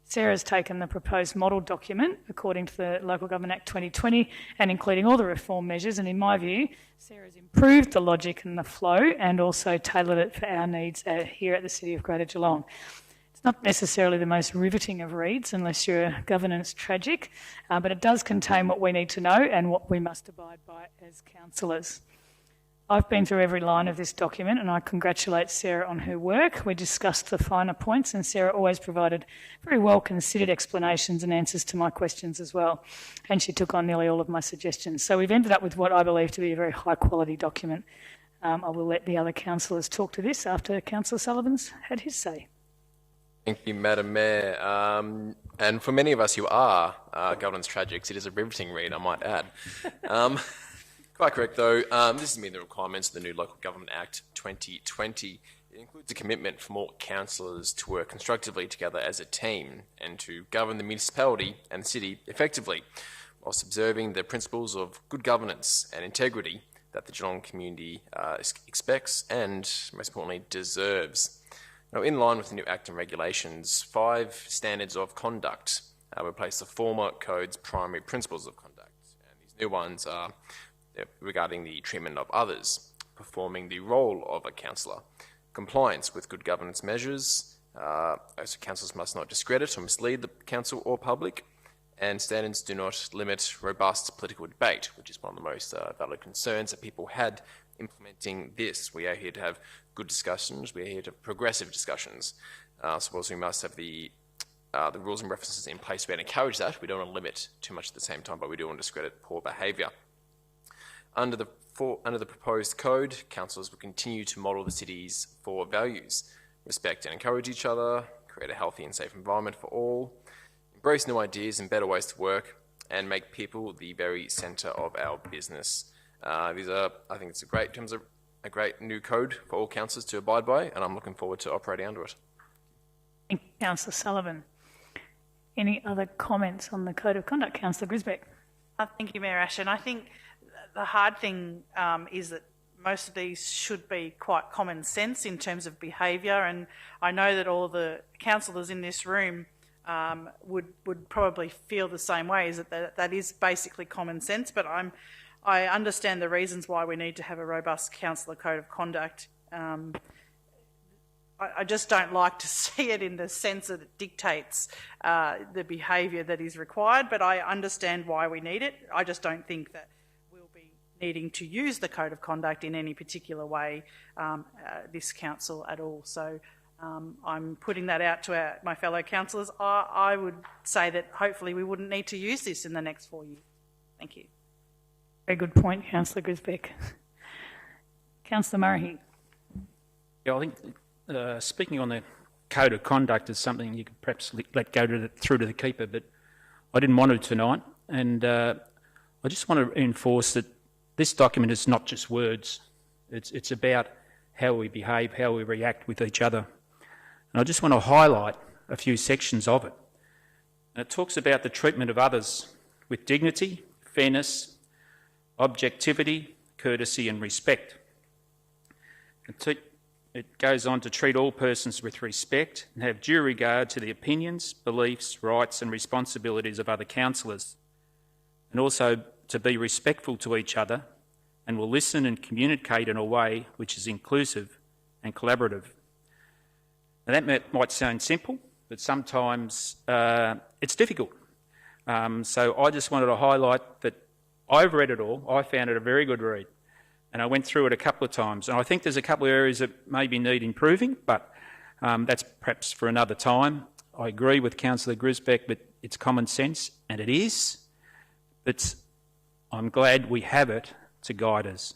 Sarah's taken the proposed model document according to the Local Government Act 2020 and including all the reform measures, and in my view, Sarah's improved the logic and the flow and also tailored it for our needs here at the City of Greater Geelong. Not necessarily the most riveting of reads unless you're a governance tragic, but it does contain what we need to know and what we must abide by as councillors. I've been through every line of this document and I congratulate Sarah on her work. We discussed the finer points and Sarah always provided very well considered explanations and answers to my questions as well. And she took on nearly all of my suggestions. So we've ended up with what I believe to be a very high quality document. I will let the other councillors talk to this after Councillor Sullivan's had his say. Thank you, Madam Mayor. And for many of us who are governance tragics, it is a riveting read, I might add. Quite correct, though. This is meeting the requirements of the new Local Government Act 2020. It includes a commitment from all councillors to work constructively together as a team and to govern the municipality and the city effectively, whilst observing the principles of good governance and integrity that the Geelong community expects and, most importantly, deserves. Now, in line with the new Act and regulations, 5 standards of conduct replace the former code's primary principles of conduct. And these new ones are regarding the treatment of others, performing the role of a councillor, compliance with good governance measures, so councillors must not discredit or mislead the council or public, and standards do not limit robust political debate, which is one of the most valid concerns that people had implementing this. We are here to have good discussions, we are here to have progressive discussions, so also we must have the rules and references in place to encourage that. We don't want to limit too much at the same time, but we do want to discredit poor behaviour. Under the proposed code, councillors will continue to model the city's 4 values: respect and encourage each other, create a healthy and safe environment for all, embrace new ideas and better ways to work, and make people the very centre of our business. These are, I think it's a great new code for all councillors to abide by, and I'm looking forward to operating under it. Thank you, Councillor Sullivan. Any other comments on the Code of Conduct? Councillor Grisbeck. Thank you, Mayor Asher. And I think the hard thing is that most of these should be quite common sense in terms of behaviour, and I know that all the councillors in this room would probably feel the same way, is that is basically common sense, but I understand the reasons why we need to have a robust councillor code of conduct. I just don't like to see it in the sense that it dictates the behaviour that is required, but I understand why we need it. I just don't think that we'll be needing to use the code of conduct in any particular way this council at all. So I'm putting that out to my fellow councillors. I would say that hopefully we wouldn't need to use this in the next 4 years. Thank you. Very good point, Councillor Grisbeck. Councillor Murray. Yeah, I think speaking on the code of conduct is something you could perhaps let go through to the keeper, but I didn't want to tonight, and I just want to enforce that this document is not just words. It's about how we behave, how we react with each other. And I just want to highlight a few sections of it. And it talks about the treatment of others with dignity, fairness, objectivity, courtesy and respect. It goes on to treat all persons with respect and have due regard to the opinions, beliefs, rights and responsibilities of other councillors, and also to be respectful to each other and will listen and communicate in a way which is inclusive and collaborative. Now that might sound simple, but sometimes it's difficult. So I just wanted to highlight that I've read it all. I found it a very good read, and I went through it a couple of times. And I think there's a couple of areas that maybe need improving, but that's perhaps for another time. I agree with Councillor Grisbeck, but it's common sense, and it is. But I'm glad we have it to guide us.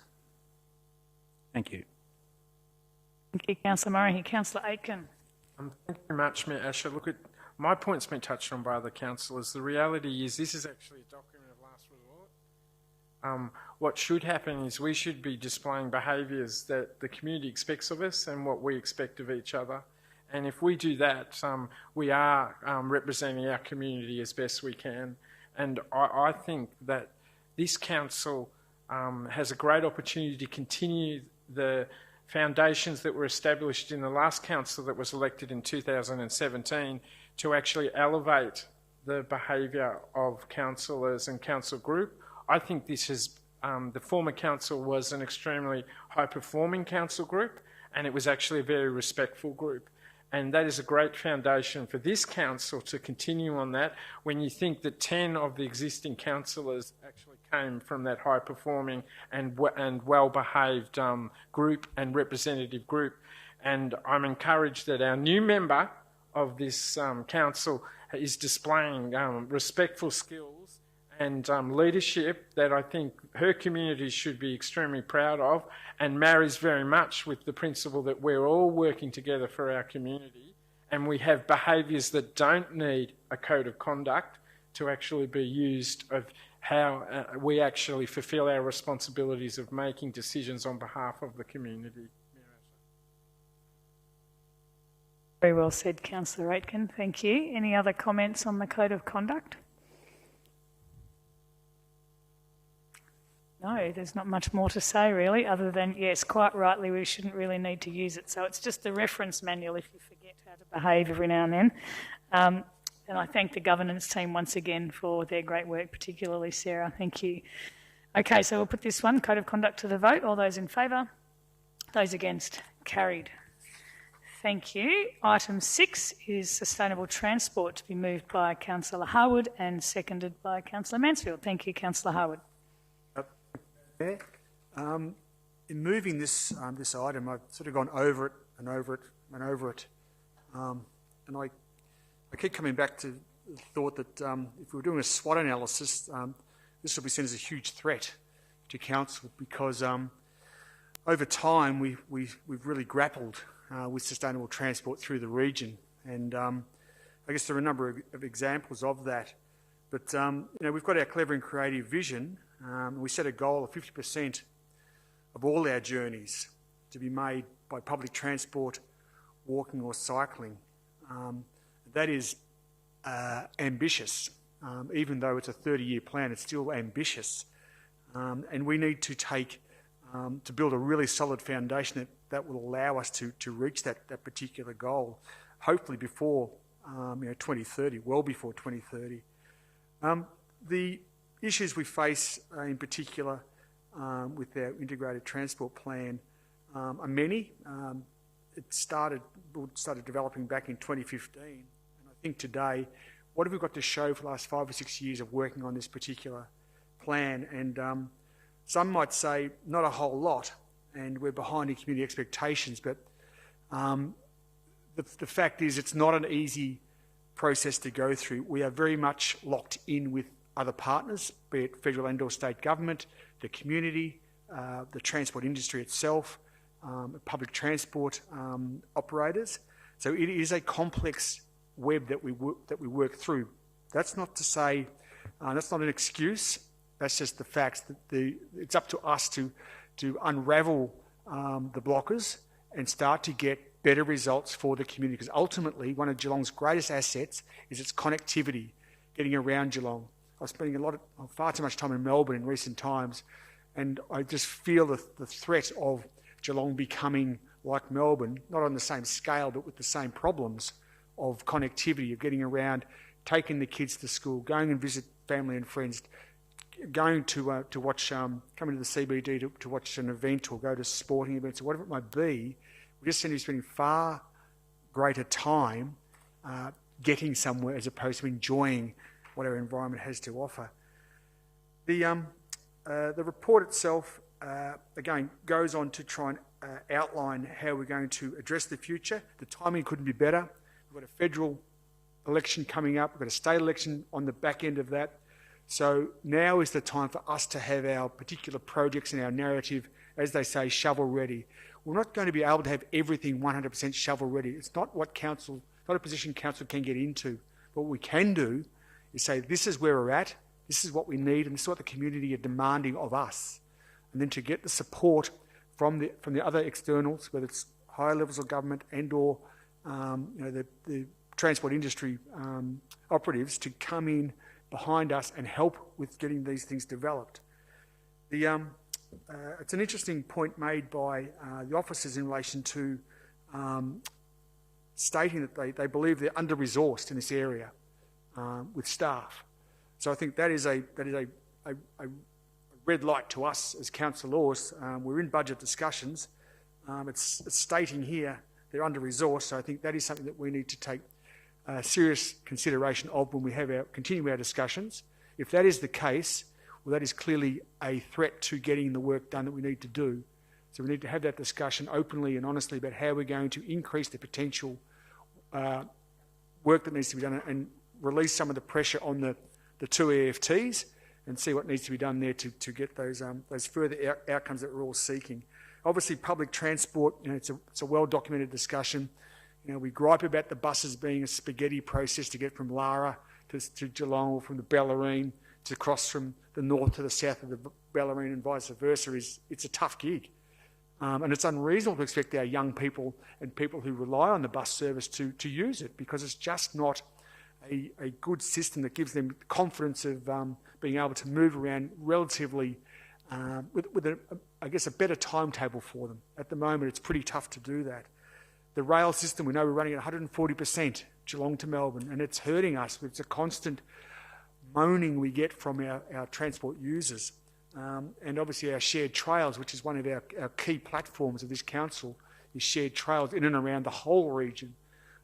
Thank you. Thank you, Councillor Murray. Councillor Aitken. Thank you very much, Mayor Asher. Look, my point's been touched on by other councillors. The reality is this is actually a document of last resort. What should happen is we should be displaying behaviours that the community expects of us and what we expect of each other. And if we do that, we are representing our community as best we can. And I think that this council has a great opportunity to continue the foundations that were established in the last council that was elected in 2017 to actually elevate the behaviour of councillors and council group. I think this is, the former council was an extremely high-performing council group, and it was actually a very respectful group. And that is a great foundation for this council to continue on that, when you think that 10 of the existing councillors actually came from that high-performing and well-behaved group and representative group. And I'm encouraged that our new member of this council is displaying respectful skills and leadership that I think her community should be extremely proud of, and marries very much with the principle that we're all working together for our community, and we have behaviours that don't need a code of conduct to actually be used of how we actually fulfil our responsibilities of making decisions on behalf of the community. Very well said, Councillor Aitken. Thank you. Any other comments on the code of conduct? No, there's not much more to say really, other than, yes, quite rightly, we shouldn't really need to use it. So it's just the reference manual if you forget how to behave every now and then. And I thank the governance team once again for their great work, particularly Sarah. Thank you. Okay, so we'll put this one, code of conduct, to the vote. All those in favour? Those against? Carried. Thank you. Item 6 is sustainable transport, to be moved by Councillor Harwood and seconded by Councillor Mansfield. Thank you, Councillor Harwood. In moving this item, I've sort of gone over it and over it and over it, and I keep coming back to the thought that if we were doing a SWOT analysis, this will be seen as a huge threat to council, because over time we've really grappled with sustainable transport through the region, and I guess there are a number of examples of that. But we've got our clever and creative vision. We set a goal of 50% of all our journeys to be made by public transport, walking or cycling. That is ambitious. Even though it's a 30-year plan, it's still ambitious. And we need to to build a really solid foundation that will allow us to reach that particular goal, hopefully before 2030, well before 2030. The issues we face in particular with our integrated transport plan are many. It started developing back in 2015, and I think today, what have we got to show for the last 5 or 6 years of working on this particular plan? And some might say not a whole lot, and we're behind in community expectations, but the fact is it's not an easy process to go through. We are very much locked in with other partners, be it federal and or state government, the community, the transport industry itself, public transport operators. So it is a complex web that we work through. That's not to say, that's not an excuse. That's just the facts. It's up to us to unravel the blockers and start to get better results for the community. Because ultimately, one of Geelong's greatest assets is its connectivity, getting around Geelong. I was spending far too much time in Melbourne in recent times, and I just feel the threat of Geelong becoming like Melbourne, not on the same scale, but with the same problems of connectivity, of getting around, taking the kids to school, going and visit family and friends, going to watch, coming to the CBD to watch an event or go to sporting events or whatever it might be. We just seem to be spending far greater time getting somewhere as opposed to enjoying what our environment has to offer. The report itself, again, goes on to try and outline how we're going to address the future. The timing couldn't be better. We've got a federal election coming up. We've got a state election on the back end of that. So now is the time for us to have our particular projects and our narrative, as they say, shovel ready. We're not going to be able to have everything 100% shovel ready. It's not what council, not a position council can get into. But what we can do is say, this is where we're at, this is what we need, and this is what the community are demanding of us. And then to get the support from the other externals, whether it's higher levels of government and or the transport industry operatives, to come in behind us and help with getting these things developed. It's an interesting point made by the officers in relation to stating that they believe they're under-resourced in this area with staff. So I think that is a red light to us as councillors. We're in budget discussions. It's stating here they're under-resourced. So I think that is something that we need to take serious consideration of when we have continue our discussions. If that is the case, well, that is clearly a threat to getting the work done that we need to do. So we need to have that discussion openly and honestly about how we're going to increase the potential work that needs to be done and release some of the pressure on the two EFTs and see what needs to be done there to get those further outcomes that we're all seeking. Obviously, public transport, it's a well-documented discussion. We gripe about the buses being a spaghetti process to get from Lara to Geelong, or from the Bellarine to cross from the north to the south of the Bellarine and vice versa. It's a tough gig. And it's unreasonable to expect our young people and people who rely on the bus service to use it, because it's just not a good system that gives them confidence of being able to move around relatively with a better timetable for them. At the moment, it's pretty tough to do that. The rail system, we know we're running at 140%, Geelong to Melbourne, and it's hurting us. It's a constant moaning we get from our transport users. And obviously our shared trails, which is one of our key platforms of this council, is shared trails in and around the whole region,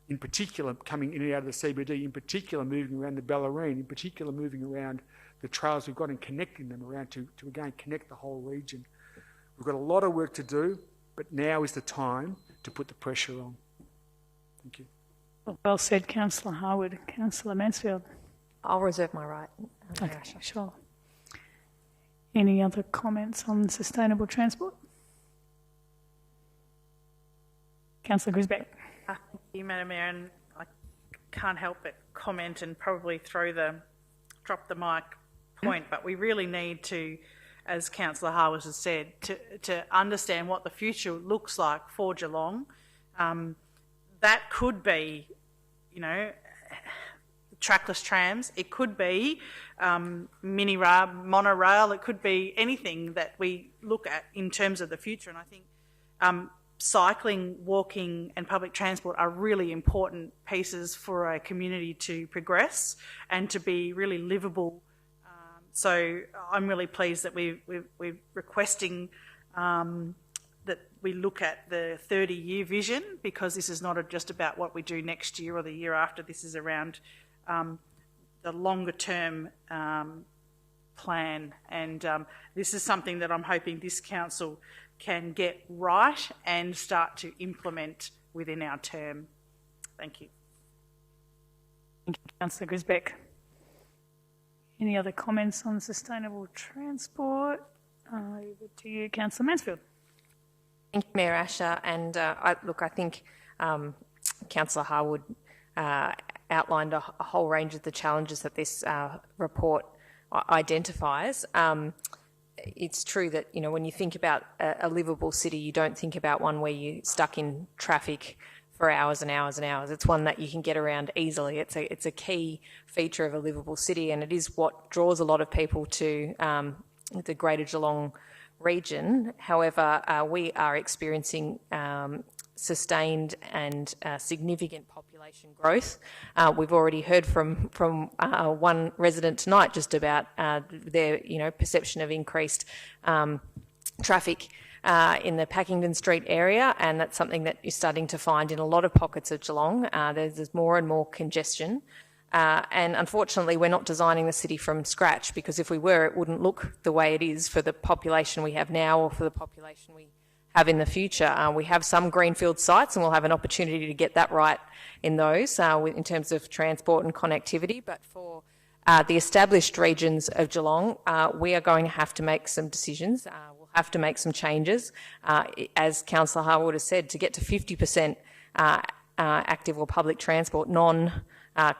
in particular coming in and out of the CBD, in particular moving around the Bellarine, in particular moving around the trails we've got and connecting them around to again connect the whole region. We've got a lot of work to do, but now is the time to put the pressure on. Thank you. Well said, Councillor Harwood. Councillor Mansfield. I'll reserve my right. Okay, sure. Any other comments on sustainable transport? Councillor Grisbeck. Thank you, Madam Mayor, and I can't help but comment and probably drop the mic point, but we really need to, as Councillor Harwood has said, to understand what the future looks like for Geelong. That could be, trackless trams. It could be mini rail, monorail. It could be anything that we look at in terms of the future. And I think cycling, walking and public transport are really important pieces for a community to progress and to be really livable. So I'm really pleased that we're requesting that we look at the 30-year vision, because this is not just about what we do next year or the year after. This is around the longer-term plan, and this is something that I'm hoping this council can get right and start to implement within our term. Thank you. Thank you, Councillor Grisbeck. Any other comments on sustainable transport? Over to you, Councillor Mansfield. Thank you, Mayor Asher. And I think Councillor Harwood outlined a whole range of the challenges that this report identifies. It's true that, when you think about a livable city, you don't think about one where you're stuck in traffic for hours and hours and hours. It's one that you can get around easily. It's a key feature of a livable city, and it is what draws a lot of people to the Greater Geelong region. However, we are experiencing sustained and significant population growth. We've already heard from one resident tonight just about their perception of increased traffic in the Packington Street area, and that's something that you're starting to find in a lot of pockets of Geelong. There's more and more congestion. And unfortunately, we're not designing the city from scratch, because if we were, it wouldn't look the way it is for the population we have now or for the population we have in the future. We have some greenfield sites, and we'll have an opportunity to get that right in those in terms of transport and connectivity. But for the established regions of Geelong, we are going to have to make some decisions. We'll have to make some changes. As Councillor Harwood has said, to get to 50% active or public transport,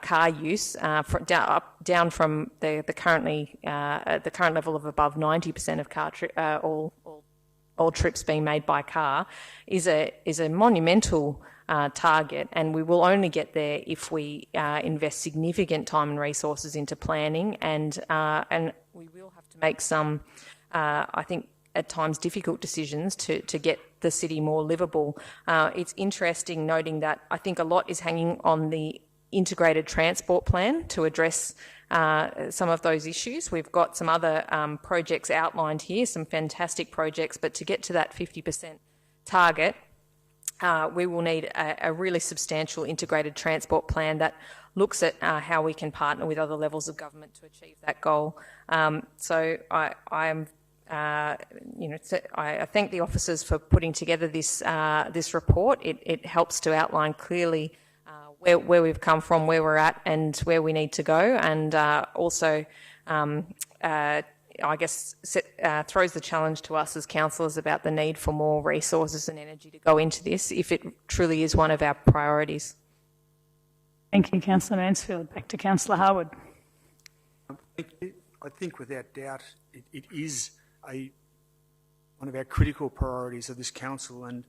car use, down from the current level of above 90% of all trips being made by car, is a monumental target, and we will only get there if we invest significant time and resources into planning, and we will have to make some, I think, at times difficult decisions to get the city more livable. It's interesting noting that I think a lot is hanging on the integrated transport plan to address some of those issues. We've got some other projects outlined here, some fantastic projects, but to get to that 50% target, we will need a really substantial integrated transport plan that looks at how we can partner with other levels of government to achieve that goal. So I thank the officers for putting together this report. It helps to outline clearly where we've come from, where we're at, and where we need to go, and also I guess throws the challenge to us as councillors about the need for more resources and energy to go into this if it truly is one of our priorities. Thank you, Councillor Mansfield. Back to Councillor Harwood. I think without doubt it is one of our critical priorities of this council, and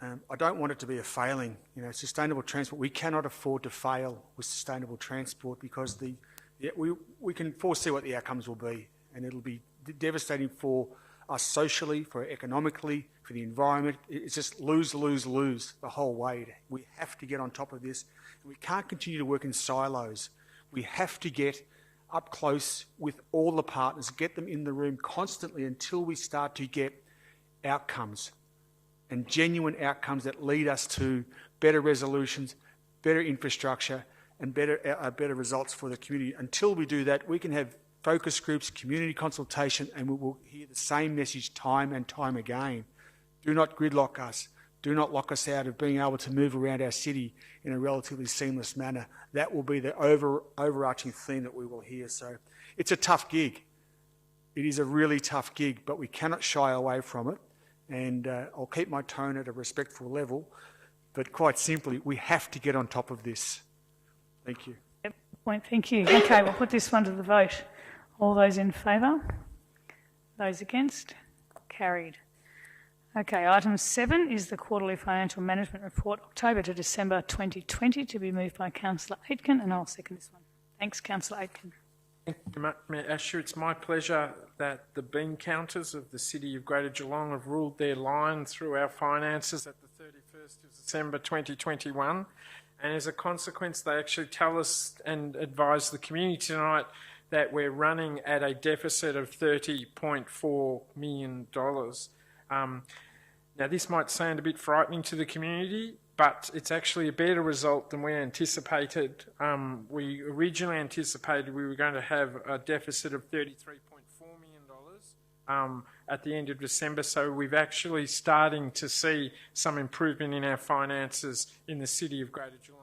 I don't want it to be a failing. You know, sustainable transport, we cannot afford to fail with sustainable transport because we can foresee what the outcomes will be, and it'll be devastating for us socially, for economically, for the environment. It's just lose, lose, lose the whole way. We have to get on top of this. We can't continue to work in silos. We have to get up close with all the partners, get them in the room constantly until we start to get outcomes and genuine outcomes that lead us to better resolutions, better infrastructure, and better results for the community. Until we do that, we can have focus groups, community consultation, and we will hear the same message time and time again. Do not gridlock us. Do not lock us out of being able to move around our city in a relatively seamless manner. That will be the overarching theme that we will hear. So it's a tough gig. It is a really tough gig, but we cannot shy away from it. And I'll keep my tone at a respectful level, but quite simply, we have to get on top of this. Thank you. Yep. Point. Thank you. Okay, we'll put this one to the vote. All those in favour? Those against? Carried. Okay, item 7 is the Quarterly Financial Management Report, October to December 2020, to be moved by Councillor Aitken, and I'll second this one. Thanks, Councillor Aitken. Thank you, Mayor Asher. It's my pleasure that the bean counters of the City of Greater Geelong have ruled their line through our finances at the 31st of December 2021. And as a consequence, they actually tell us and advise the community tonight that we're running at a deficit of $30.4 million. Now, this might sound a bit frightening to the community, but it's actually a better result than we anticipated. We originally anticipated we were going to have a deficit of $33.4 million at the end of December, so we've actually starting to see some improvement in our finances in the City of Greater Geelong.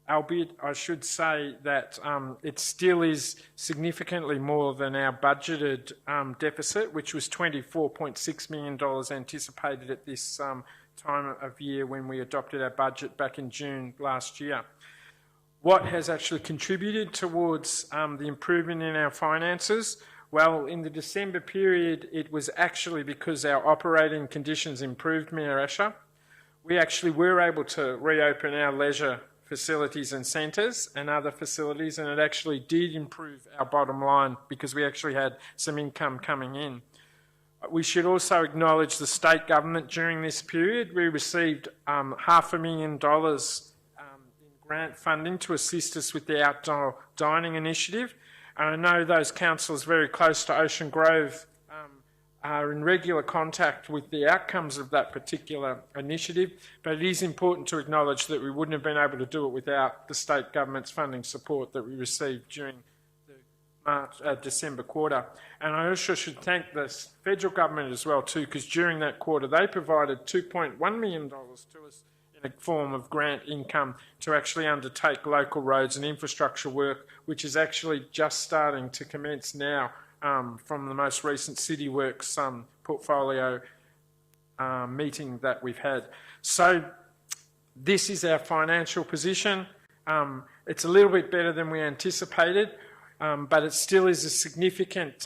Albeit, I should say that it still is significantly more than our budgeted deficit, which was $24.6 million anticipated at this time of year when we adopted our budget back in June last year. What has actually contributed towards the improvement in our finances? Well, in the December period, it was actually because our operating conditions improved, Mayor Asher. We actually were able to reopen our leisure facilities and centres and other facilities, and it actually did improve our bottom line because we actually had some income coming in. We should also acknowledge the state government during this period. We received $500,000 in grant funding to assist us with the outdoor dining initiative. And I know those councillors very close to Ocean Grove are in regular contact with the outcomes of that particular initiative, but it is important to acknowledge that we wouldn't have been able to do it without the state government's funding support that we received during the December quarter. And I also should thank the federal government as well too, because during that quarter they provided $2.1 million to us in a form of grant income to actually undertake local roads and infrastructure work, which is actually just starting to commence now from the most recent City Works portfolio meeting that we've had. So this is our financial position. It's a little bit better than we anticipated, but it still is a significant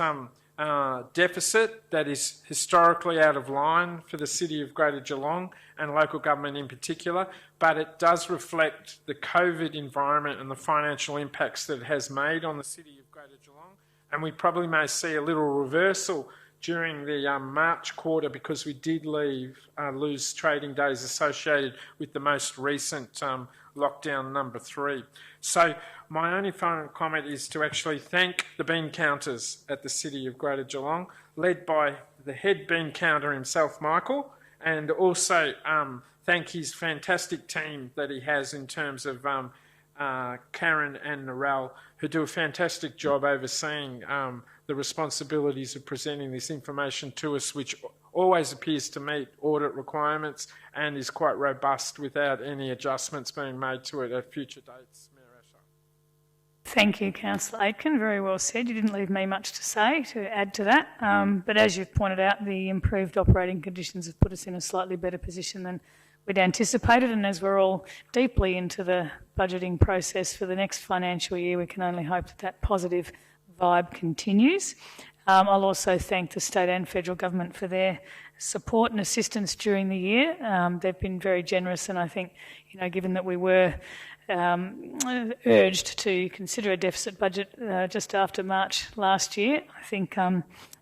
deficit that is historically out of line for the City of Greater Geelong and local government in particular, but it does reflect the COVID environment and the financial impacts that it has made on the City of Greater Geelong. And we probably may see a little reversal during the March quarter because we did lose trading days associated with the most recent lockdown number 3. So my only final comment is to actually thank the bean counters at the City of Greater Geelong, led by the head bean counter himself, Michael, and also thank his fantastic team that he has in terms of Karen and Narelle, who do a fantastic job overseeing the responsibilities of presenting this information to us, which always appears to meet audit requirements and is quite robust without any adjustments being made to it at future dates. Mayor Asher. Thank you, Councillor Aitken. Very well said. You didn't leave me much to say to add to that. But as you've pointed out, the improved operating conditions have put us in a slightly better position than we'd anticipated, and as we're all deeply into the budgeting process for the next financial year, we can only hope that that positive vibe continues. I'll also thank the state and federal government for their support and assistance during the year. They've been very generous, and I think, given that we were urged to consider a deficit budget just after March last year, I think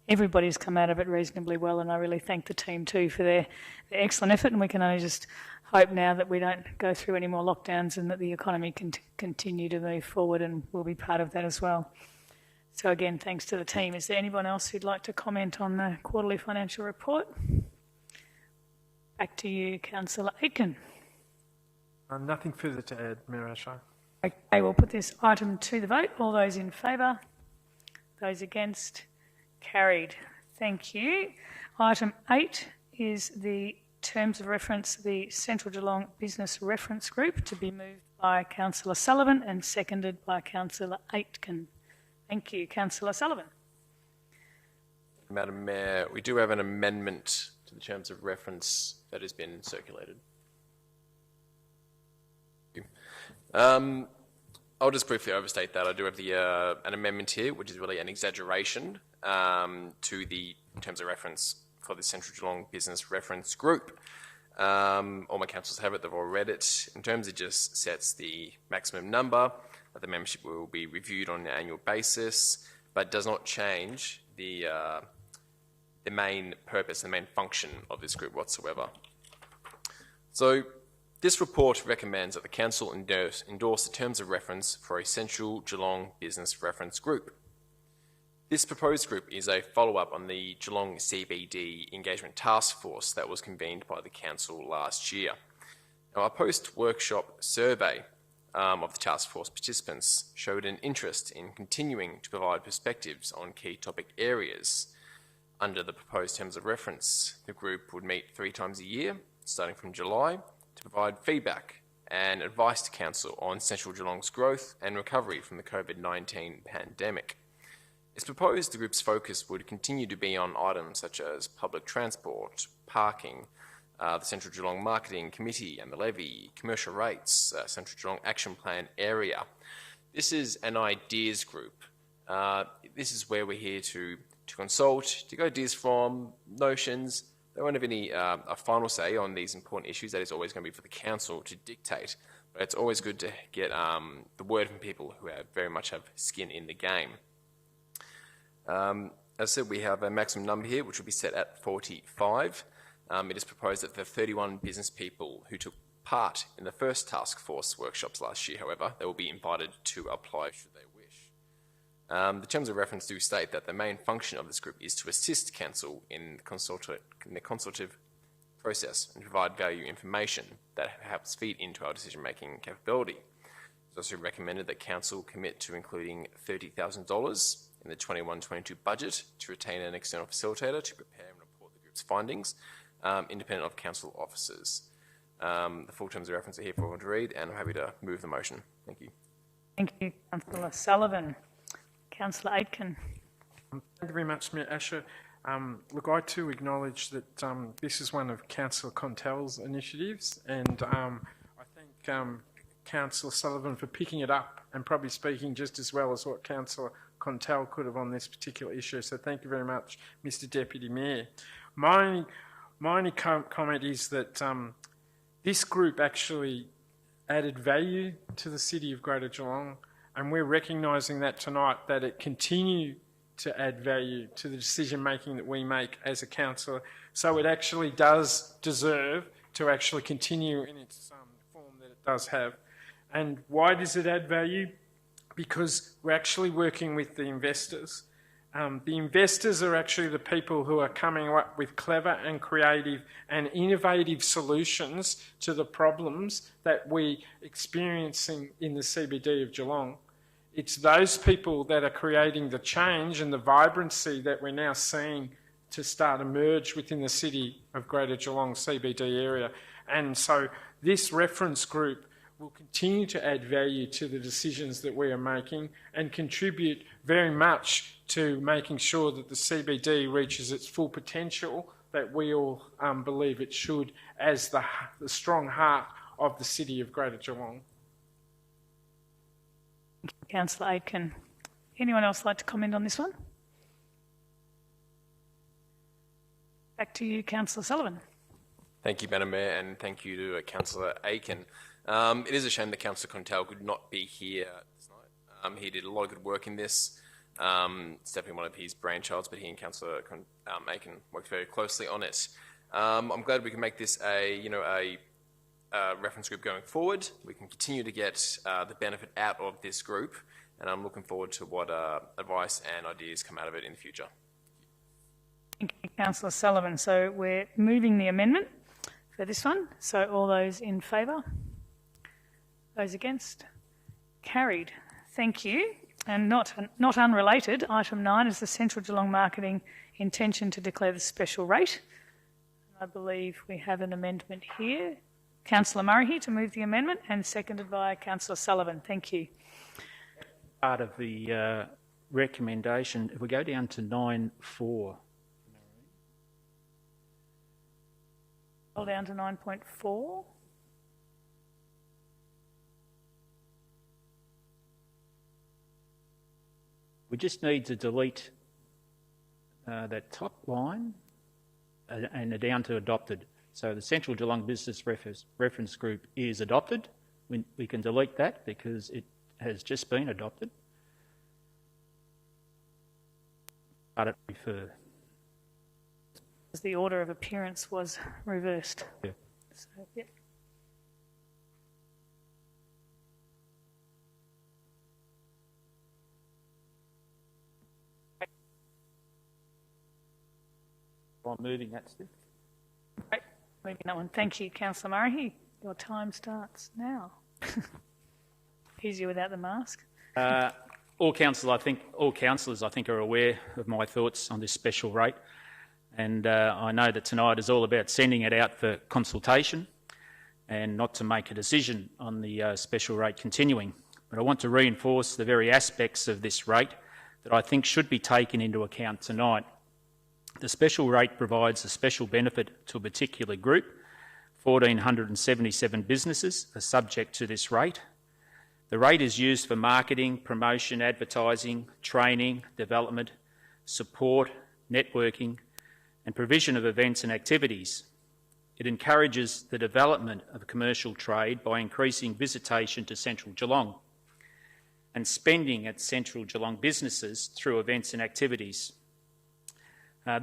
everybody's come out of it reasonably well, and I really thank the team too for their excellent effort, and we can only just hope now that we don't go through any more lockdowns and that the economy can continue to move forward, and we'll be part of that as well. So again, thanks to the team. Is there anyone else who'd like to comment on the quarterly financial report? Back to you, Councillor Aitken. Nothing further to add, Mayor Asher. Okay, we'll put this item to the vote. All those in favour? Those against? Carried. Thank you. Item 8 is the terms of reference, the Central Geelong Business Reference Group, to be moved by Councillor Sullivan and seconded by Councillor Aitken. Thank you. Councillor Sullivan. Madam Mayor, we do have an amendment to the terms of reference that has been circulated. I'll just briefly overstate that. I do have an amendment here, which is really an exaggeration to the terms of reference for the Central Geelong Business Reference Group. All my councillors have it, they've all read it. In terms, it just sets the maximum number that the membership will be reviewed on an annual basis, but does not change the main purpose, the main function of this group whatsoever. So this report recommends that the Council endorse the terms of reference for a Central Geelong Business Reference Group. This proposed group is a follow-up on the Geelong CBD Engagement Task Force that was convened by the Council last year. Now, our post-workshop survey of the task force participants showed an interest in continuing to provide perspectives on key topic areas. Under the proposed terms of reference, the group would meet 3 times a year, starting from July, to provide feedback and advice to Council on Central Geelong's growth and recovery from the COVID-19 pandemic. It's proposed the group's focus would continue to be on items such as public transport, parking, the Central Geelong Marketing Committee and the levy, commercial rates, Central Geelong Action Plan area. This is an ideas group. This is where we're here to consult, to get ideas from, notions. They won't have any a final say on these important issues. That is always going to be for the Council to dictate. But it's always good to get the word from people who very much have skin in the game. As I said, we have a maximum number here, which will be set at 45. It is proposed that the 31 business people who took part in the first task force workshops last year, however, they will be invited to apply should they wish. The terms of reference do state that the main function of this group is to assist Council in the consultative process and provide value information that helps feed into our decision-making capability. It's also recommended that Council commit to including $30,000 in the 21-22 budget to retain an external facilitator to prepare and report the group's findings, independent of Council officers. The full terms of reference are here for everyone to read, and I'm happy to move the motion. Thank you. Thank you, Councillor Sullivan. Councillor Aitken. Thank you very much, Mayor Asher. Look, I too acknowledge that this is one of Councillor Contell's initiatives, and I thank Councillor Sullivan for picking it up and probably speaking just as well as what Councillor Contell could have on this particular issue. So thank you very much, Mr Deputy Mayor. My only comment is that this group actually added value to the City of Greater Geelong, and we're recognising that tonight, that it continue to add value to the decision-making that we make as a council. So it actually does deserve to actually continue in its form that it does have. And why does it add value? Because we're actually working with the investors, The investors are actually the people who are coming up with clever and creative and innovative solutions to the problems that we're experiencing in the CBD of Geelong. It's those people that are creating the change and the vibrancy that we're now seeing to start emerge within the city of Greater Geelong CBD area. And so this reference group will continue to add value to the decisions that we are making and contribute very much to making sure that the CBD reaches its full potential that we all believe it should as the strong heart of the city of Greater Geelong. Councillor Aitken. Anyone else like to comment on this one? Back to you, Councillor Sullivan. Thank you, Madam Mayor, and thank you to Councillor Aitken. It is a shame that Councillor Contell could not be here tonight. He did a lot of good work in this. It's definitely one of his brainchilds, but he and Councillor Aitken worked very closely on it. I'm glad we can make this a reference group going forward. We can continue to get the benefit out of this group, and I'm looking forward to what advice and ideas come out of it in the future. Thank you, Councillor Sullivan. So we're moving the amendment for this one. So all those in favour? Those against? Carried. Thank you. And not unrelated, item 9 is the Central Geelong Marketing intention to declare the special rate. I believe we have an amendment here. Councillor Murray here to move the amendment and seconded by Councillor Sullivan. Thank you. Part of the recommendation, if we go down to 9.4. Roll down to 9.4. We just need to delete that top line and down to adopted. So the Central Geelong Business Reference Group is adopted. We can delete that because it has just been adopted. But it refer. The order of appearance was reversed. Yeah. So, yeah. I'm moving that still. Right. Moving that one. Thank you, Councillor Murray. Your time starts now. Easier without the mask. All councillors, I think, are aware of my thoughts on this special rate, and I know that tonight is all about sending it out for consultation and not to make a decision on the special rate continuing. But I want to reinforce the very aspects of this rate that I think should be taken into account tonight. The special rate provides a special benefit to a particular group. 1,477 businesses are subject to this rate. The rate is used for marketing, promotion, advertising, training, development, support, networking, and provision of events and activities. It encourages the development of commercial trade by increasing visitation to Central Geelong and spending at Central Geelong businesses through events and activities.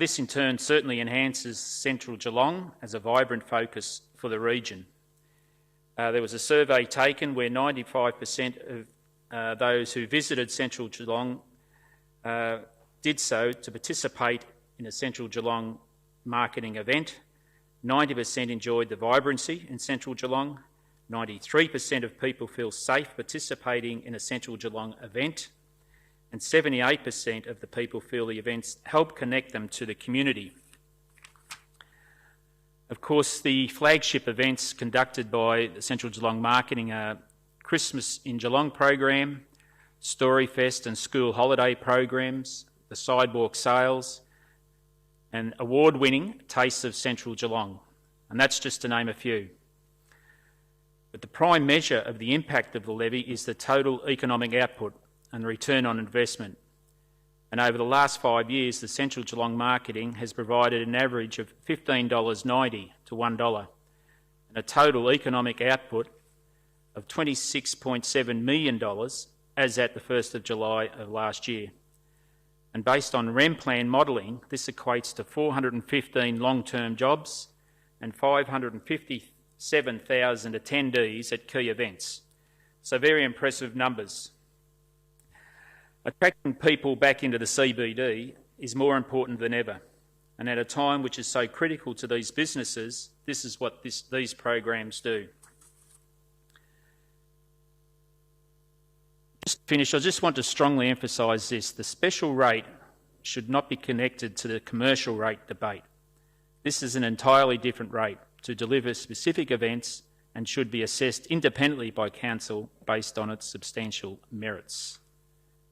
This in turn certainly enhances Central Geelong as a vibrant focus for the region. There was a survey taken where 95% of those who visited Central Geelong did so to participate in a Central Geelong marketing event. 90% enjoyed the vibrancy in Central Geelong. 93% of people feel safe participating in a Central Geelong event. And 78% of the people feel the events help connect them to the community. Of course, the flagship events conducted by the Central Geelong Marketing are Christmas in Geelong program, Storyfest and school holiday programs, the sidewalk sales, and award-winning Tastes of Central Geelong. And that's just to name a few. But the prime measure of the impact of the levy is the total economic output and return on investment. And over the last 5 years, the Central Geelong Marketing has provided an average of $15.90 to $1 and a total economic output of $26.7 million as at the 1st of July of last year. And based on REM plan modelling, this equates to 415 long-term jobs and 557,000 attendees at key events. So very impressive numbers. Attracting people back into the CBD is more important than ever, and at a time which is so critical to these businesses, this is what these programs do. Just to finish, I just want to strongly emphasise this. The special rate should not be connected to the commercial rate debate. This is an entirely different rate to deliver specific events and should be assessed independently by Council based on its substantial merits.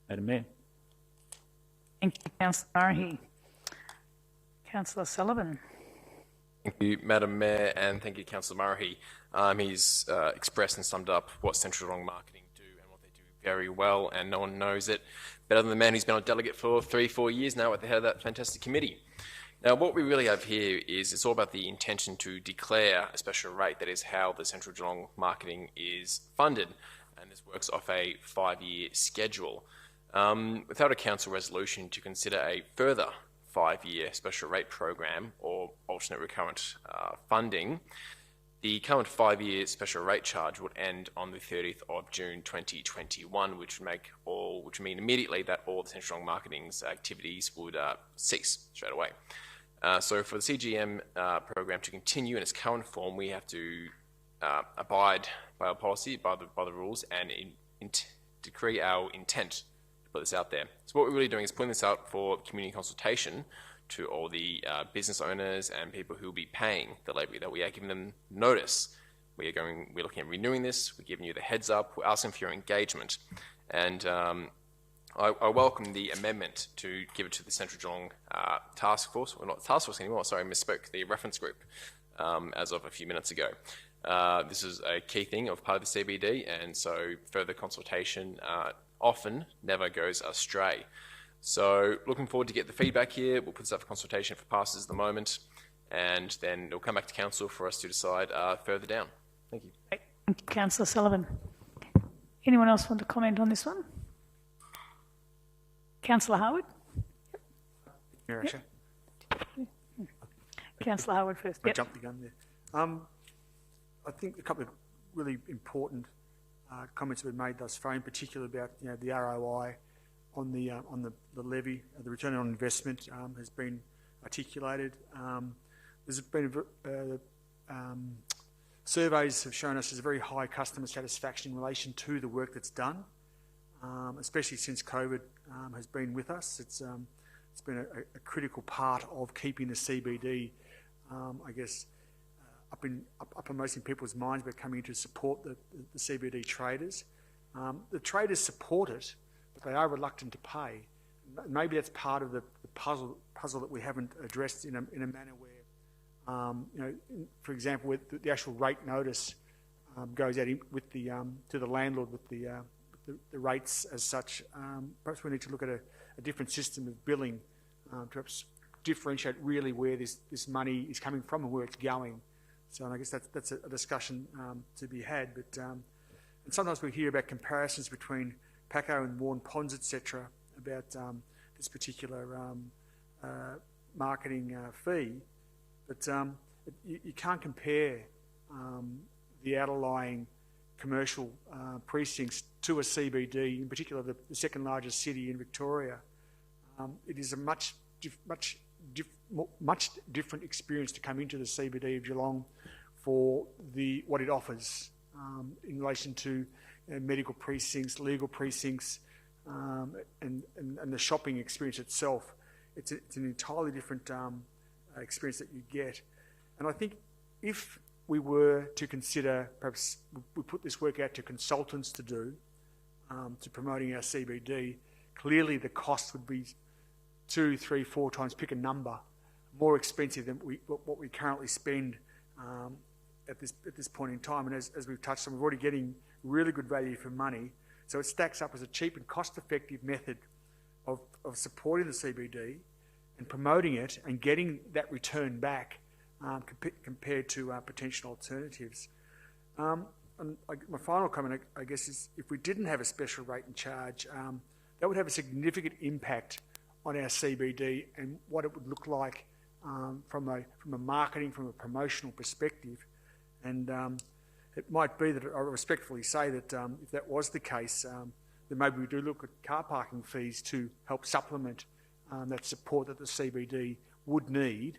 Madam Mayor. Thank you, Councillor Murray. Councillor Sullivan. Thank you, Madam Mayor, and thank you, Councillor Murray. He's expressed and summed up what Central Geelong Marketing do and what they do very well, and no one knows it better than the man who's been a delegate for 3-4 years now at the head of that fantastic committee. Now, what we really have here is it's all about the intention to declare a special rate. That is how the Central Geelong Marketing is funded, and this works off a 5-year schedule. Without a council resolution to consider a further 5-year special rate program or alternate recurrent funding, the current 5-year special rate charge would end on the 30th of June 2021, which would mean immediately that all the Central Geelong Marketing's activities would cease straight away. So for the CGM program to continue in its current form, we have to abide by our policy, by the rules, and decree our intent to put this out there. So what we're really doing is putting this out for community consultation to all the business owners and people who will be paying the levy, that we are giving them notice. We're looking at renewing this, we're giving you the heads up, we're asking for your engagement. And I welcome the amendment to give it to the Central Geelong Task Force, well, not the Task Force anymore, sorry, I misspoke, the reference group as of a few minutes ago. This is a key thing of part of the CBD, and so further consultation often never goes astray. So looking forward to get the feedback here. We'll put this up for consultation for passes at the moment, and then it'll come back to Council for us to decide further down. Thank you. Thank you, Councillor Sullivan. Anyone else want to comment on this one? Councillor Harwood? Yep. Councillor Harwood first. I jumped the gun there. I think a couple of really important comments have been made thus far, in particular about the ROI on the levy, the return on investment has been articulated. There's been surveys have shown us there's a very high customer satisfaction in relation to the work that's done, especially since COVID has been with us. It's been a critical part of keeping the CBD, I guess, uppermost in people's minds about coming in to support the CBD traders. The traders support it, but they are reluctant to pay. Maybe that's part of the puzzle that we haven't addressed in a manner where, for example, with the actual rate notice goes out with to the landlord with the rates as such. Perhaps we need to look at a different system of billing to perhaps differentiate really where this money is coming from and where it's going. So I guess that's a discussion to be had. But and sometimes we hear about comparisons between Paco and Warren Ponds, etc., about this particular marketing fee. But you can't compare the outlying commercial precincts to a CBD, in particular the second largest city in Victoria. It is a much different experience to come into the CBD of Geelong for what it offers in relation to medical precincts, legal precincts, and the shopping experience itself. It's an entirely different experience that you get. And I think if we were to consider, perhaps we put this work out to consultants to do, to promoting our CBD, clearly the cost would be 2, 3, 4 times, pick a number, more expensive than what we currently spend at this point in time. And as we've touched on, we're already getting really good value for money. So it stacks up as a cheap and cost-effective method of supporting the CBD and promoting it and getting that return back compared to potential alternatives. And my final comment, I guess, is if we didn't have a special rate and charge, that would have a significant impact on our CBD and what it would look like from a marketing, from a promotional perspective. And it might be that I respectfully say that if that was the case, the then maybe we do look at car parking fees to help supplement that support that the CBD would need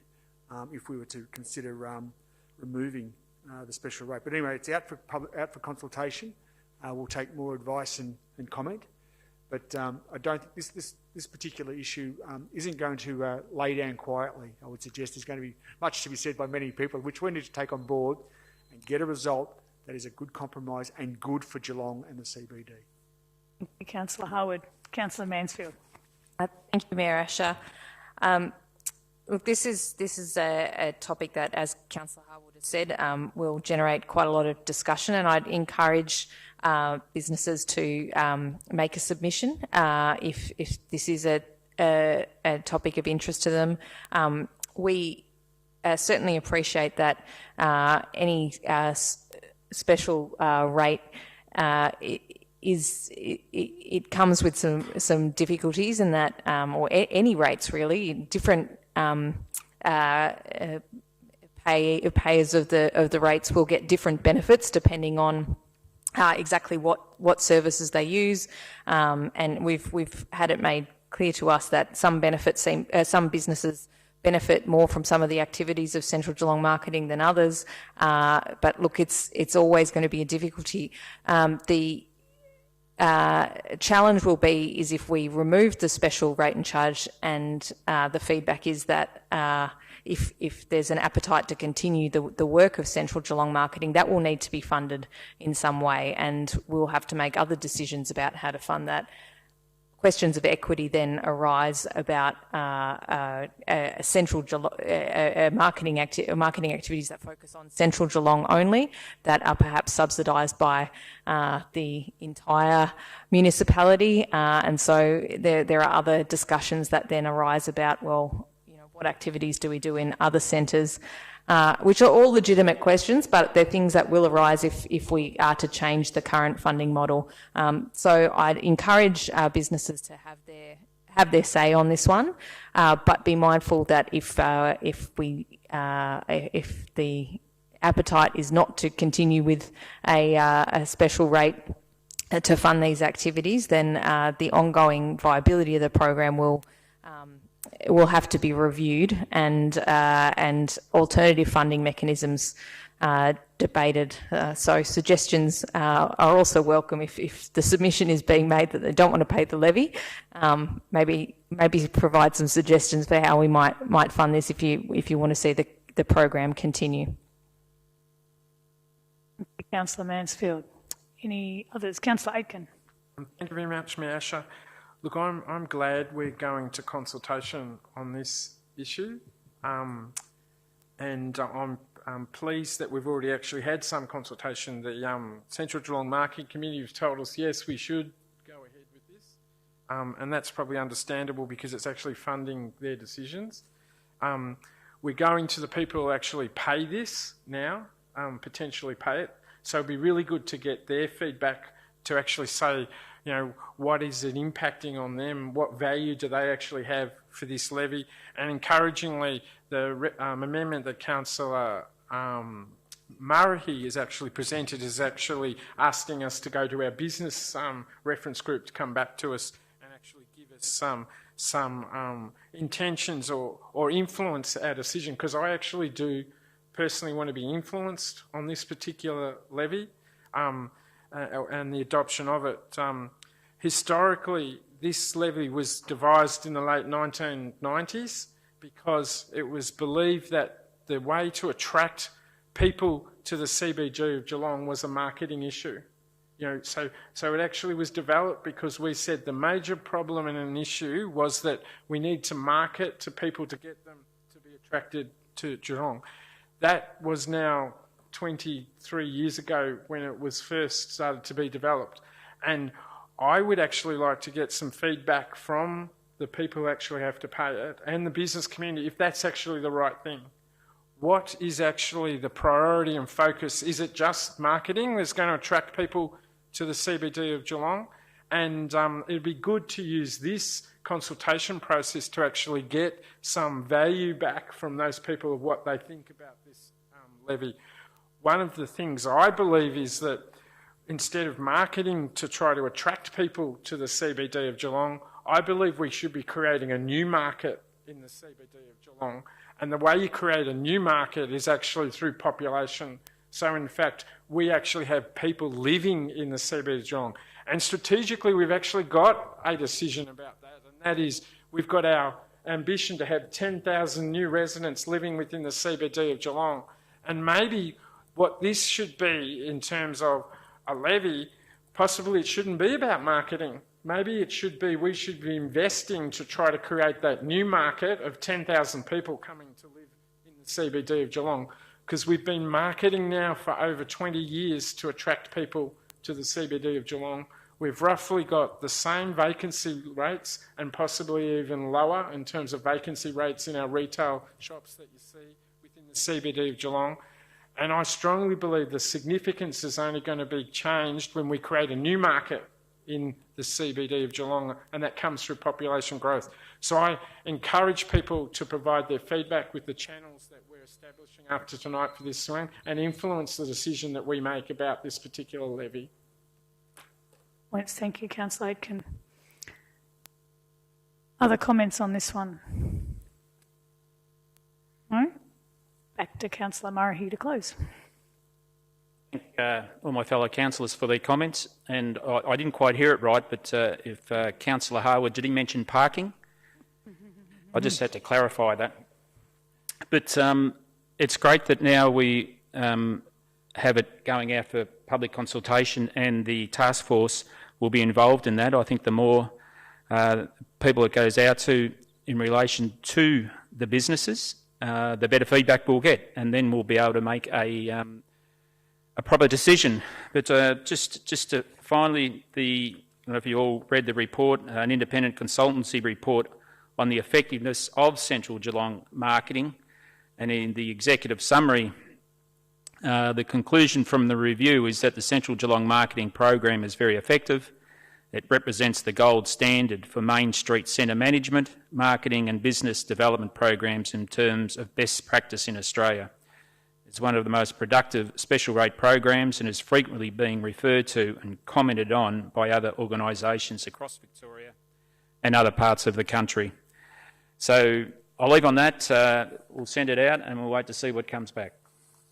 if we were to consider removing the special rate. But anyway, it's out for consultation. We'll take more advice and comment. But I don't think this particular issue isn't going to lay down quietly. I would suggest there's going to be much to be said by many people, which we need to take on board and get a result that is a good compromise and good for Geelong and the CBD. Thank you, Councillor Harwood. Councillor Mansfield. Thank you, Mayor Asher. Look, this is a topic that, as Councillor Harwood has said, will generate quite a lot of discussion, and I'd encourage businesses to make a submission if this is a topic of interest to them. We certainly appreciate that any special rate it comes with some difficulties in that, or any rates really, different payers of the rates will get different benefits depending on exactly what services they use, and we've had it made clear to us that some businesses benefit more from some of the activities of Central Geelong marketing than others. But look, it's always going to be a difficulty. The challenge will be is if we remove the special rate and charge, and the feedback is that if there's an appetite to continue the work of Central Geelong marketing, that will need to be funded in some way, and we'll have to make other decisions about how to fund that. Questions of equity then arise about marketing activities that focus on Central Geelong only, that are perhaps subsidised by the entire municipality, and so there are other discussions that then arise about, well, you know, what activities do we do in other centres, which are all legitimate questions, but they're things that will arise if we are to change the current funding model. So I'd encourage businesses to have their say on this one, but be mindful that if the appetite is not to continue with a special rate to fund these activities, then the ongoing viability of the program will have to be reviewed, and alternative funding mechanisms debated. So suggestions are also welcome if the submission is being made that they don't want to pay the levy. Maybe provide some suggestions for how we might fund this if you want to see the program continue. Councillor Mansfield. Any others? Councillor Aitken. Thank you very much, Mayor Asher. Look, I'm glad we're going to consultation on this issue, and I'm pleased that we've already actually had some consultation. The Central Geelong Marketing Committee have told us, yes, we should go ahead with this, and that's probably understandable because it's actually funding their decisions. We're going to the people who actually pay this now, potentially pay it, so it'd be really good to get their feedback to actually say, you know, what is it impacting on them? What value do they actually have for this levy? And encouragingly, the amendment that Councillor Murray has actually presented is actually asking us to go to our business reference group to come back to us and actually give us some intentions or influence our decision, because I actually do personally want to be influenced on this particular levy. And the adoption of it. Historically, this levy was devised in the late 1990s because it was believed that the way to attract people to the CBD of Geelong was a marketing issue. You know, so it actually was developed because we said the major problem and an issue was that we need to market to people to get them to be attracted to Geelong. That was now 23 years ago when it was first started to be developed. And I would actually like to get some feedback from the people who actually have to pay it and the business community if that's actually the right thing. What is actually the priority and focus? Is it just marketing that's going to attract people to the CBD of Geelong? And it'd be good to use this consultation process to actually get some value back from those people of what they think about this levy. One of the things I believe is that instead of marketing to try to attract people to the CBD of Geelong, I believe we should be creating a new market in the CBD of Geelong. And the way you create a new market is actually through population. So in fact, we actually have people living in the CBD of Geelong. And strategically, we've actually got a decision about that. And that is, we've got our ambition to have 10,000 new residents living within the CBD of Geelong. And maybe what this should be in terms of a levy, possibly it shouldn't be about marketing. Maybe it should be, we should be investing to try to create that new market of 10,000 people coming to live in the CBD of Geelong, because we've been marketing now for over 20 years to attract people to the CBD of Geelong. We've roughly got the same vacancy rates and possibly even lower in terms of vacancy rates in our retail shops that you see within the CBD of Geelong. And I strongly believe the significance is only going to be changed when we create a new market in the CBD of Geelong, and that comes through population growth. So I encourage people to provide their feedback with the channels that we're establishing after tonight for this swing and influence the decision that we make about this particular levy. Points. Thank you, Councillor Aitken. Other comments on this one? No? Back to Councillor Murray to close. Thank all my fellow councillors for their comments, and I didn't quite hear it right, but if Councillor Harwood, did he mention parking? I just had to clarify that. But it's great that now we have it going out for public consultation and the task force will be involved in that. I think the more people it goes out to in relation to the businesses, the better feedback we'll get, and then we'll be able to make a proper decision. But just to finally, I don't know if you all read the report, an independent consultancy report on the effectiveness of Central Geelong marketing, and in the executive summary, the conclusion from the review is that the Central Geelong marketing program is very effective. It represents the gold standard for Main Street Centre management, marketing and business development programs in terms of best practice in Australia. It's one of the most productive special rate programs and is frequently being referred to and commented on by other organisations across Victoria and other parts of the country. So I'll leave on that. We'll send it out and we'll wait to see what comes back.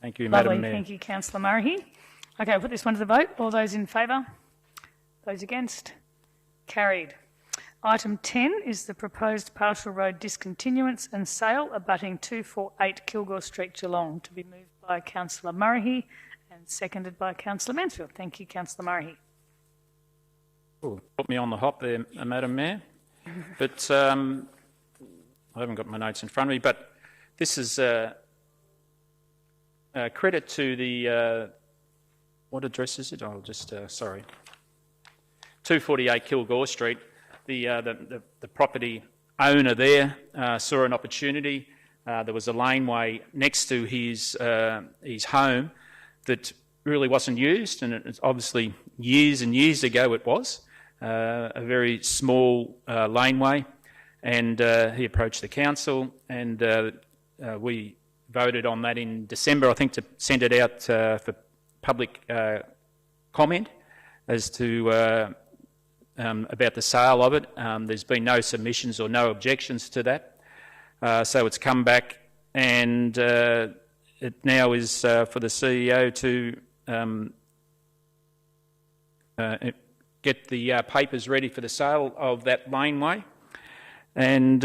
Thank you, Lovely. Madam Mayor. Thank you, Councillor Murray. Okay, I'll put this one to the vote. All those in favour? Those against? Carried. Item 10 is the proposed partial road discontinuance and sale abutting 248 Kilgore Street, Geelong, to be moved by Councillor Murray and seconded by Councillor Mansfield. Thank you, Councillor Murray. Ooh, put me on the hop there, Madam Mayor. But I haven't got my notes in front of me, but this is credit to the, what address is it? I'll just, sorry. 248 Kilgore Street. The property owner there saw an opportunity. There was a laneway next to his home that really wasn't used, and it's obviously years and years ago it was a very small laneway. And he approached the council, and we voted on that in December, I think, to send it out for public comment as to about the sale of it. There's been no submissions or no objections to that. So it's come back, and it now is for the CEO to get the papers ready for the sale of that laneway, and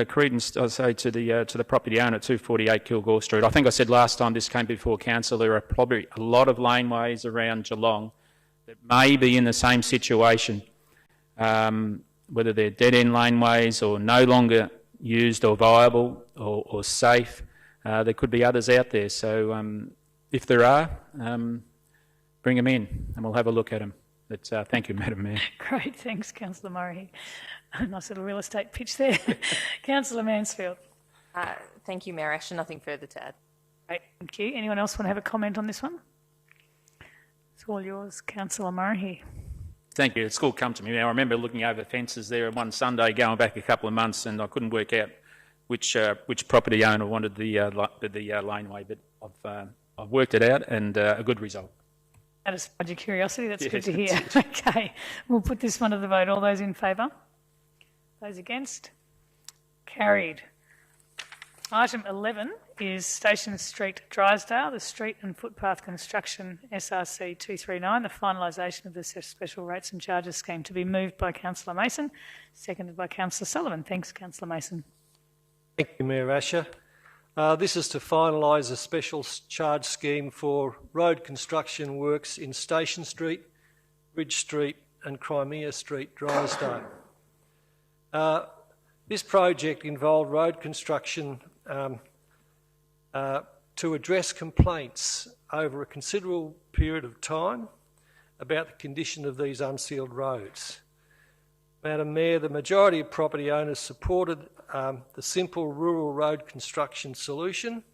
credence, I say, to the property owner at 248 Kilgore Street. I think I said last time this came before council, there are probably a lot of laneways around Geelong that may be in the same situation, whether they're dead-end laneways or no longer used or viable or safe. There could be others out there. So if there are, bring them in and we'll have a look at them. But thank you, Madam Mayor. Great, thanks, Councillor Murray. Nice little real estate pitch there. Councillor Mansfield. Thank you, Mayor Asher. Nothing further to add. Great, thank you. Anyone else want to have a comment on this one? It's all yours, Councillor Murray. Thank you. It's all come to me now. I remember looking over fences there one Sunday going back a couple of months, and I couldn't work out which property owner wanted the laneway, but I've worked it out, and a good result. Satisfied your curiosity, that's Yeah, good to hear. Okay, we'll put this one to the vote. All those in favour? Those against? Carried. Item 11 is Station Street, Drysdale, the street and footpath construction SRC 239, the finalisation of the special rates and charges scheme, to be moved by Councillor Mason, seconded by Councillor Sullivan. Thanks, Councillor Mason. Thank you, Mayor Asher. This is to finalise a special charge scheme for road construction works in Station Street, Bridge Street and Crimea Street, Drysdale. This project involved road construction to address complaints over a considerable period of time about the condition of these unsealed roads. Madam Mayor, the majority of property owners supported the simple rural road construction solution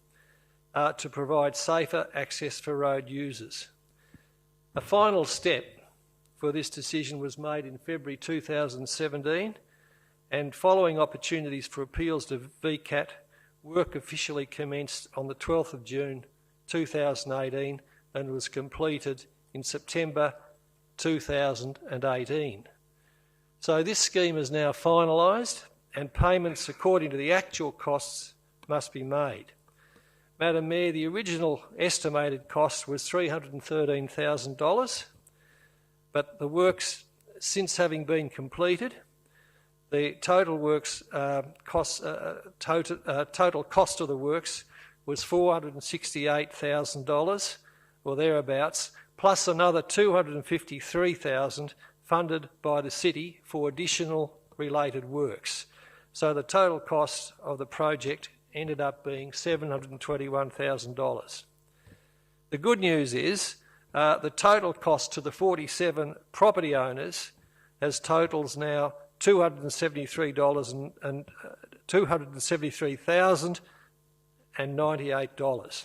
to provide safer access for road users. A final step for this decision was made in February 2017, and following opportunities for appeals to VCAT, work officially commenced on the 12th of June 2018 and was completed in September 2018. So this scheme is now finalised and payments according to the actual costs must be made. Madam Mayor, the original estimated cost was $313,000, but the works, since having been completed, the total works total cost of the works was $468,000 or thereabouts, plus another $253,000 funded by the city for additional related works. So the total cost of the project ended up being $721,000. The good news is the total cost to the 47 property owners has totals now $273,098.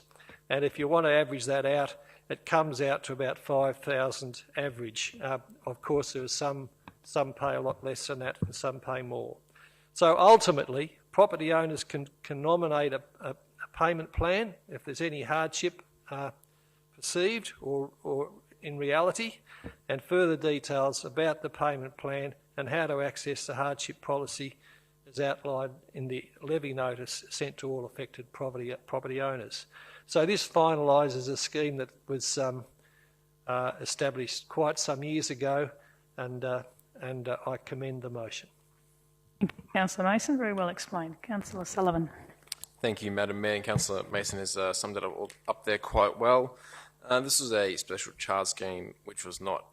And if you want to average that out, it comes out to about $5,000 average. Of course, there are some pay a lot less than that and some pay more. So ultimately, property owners can nominate a payment plan if there's any hardship perceived or in reality, and further details about the payment plan and how to access the hardship policy is outlined in the levy notice sent to all affected property owners. So this finalises a scheme that was established quite some years ago, and I commend the motion. Thank you, Councillor Mason. Very well explained. Councillor Sullivan. Thank you, Madam Mayor, and Councillor Mason has summed it up there quite well. This was a special charge scheme which was not,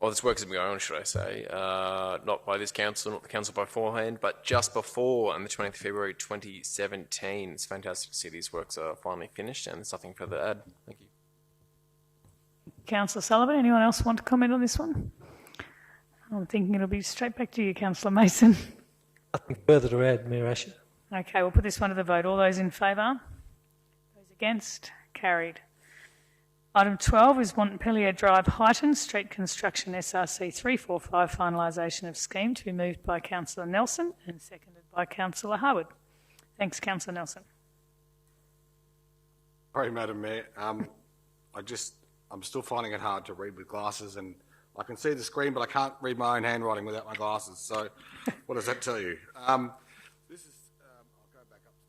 well, this work has been going on, should I say, not by this council, not the council beforehand, but just before, on the 20th of February 2017. It's fantastic to see these works are finally finished, and there's nothing further to add. Thank you. Councillor Sullivan, anyone else want to comment on this one? I'm thinking it'll be straight back to you, Councillor Mason. Nothing further to add, Mayor Asher. Okay, we'll put this one to the vote. All those in favour? Those against? Carried. Item 12 is Montpellier Drive, Heighton, Street Construction SRC 345, finalisation of scheme, to be moved by Councillor Nelson and seconded by Councillor Harwood. Thanks, Councillor Nelson. Sorry, Madam Mayor. I'm still finding it hard to read with glasses, and I can see the screen, but I can't read my own handwriting without my glasses. So, what does that tell you? This is. I'll go back up to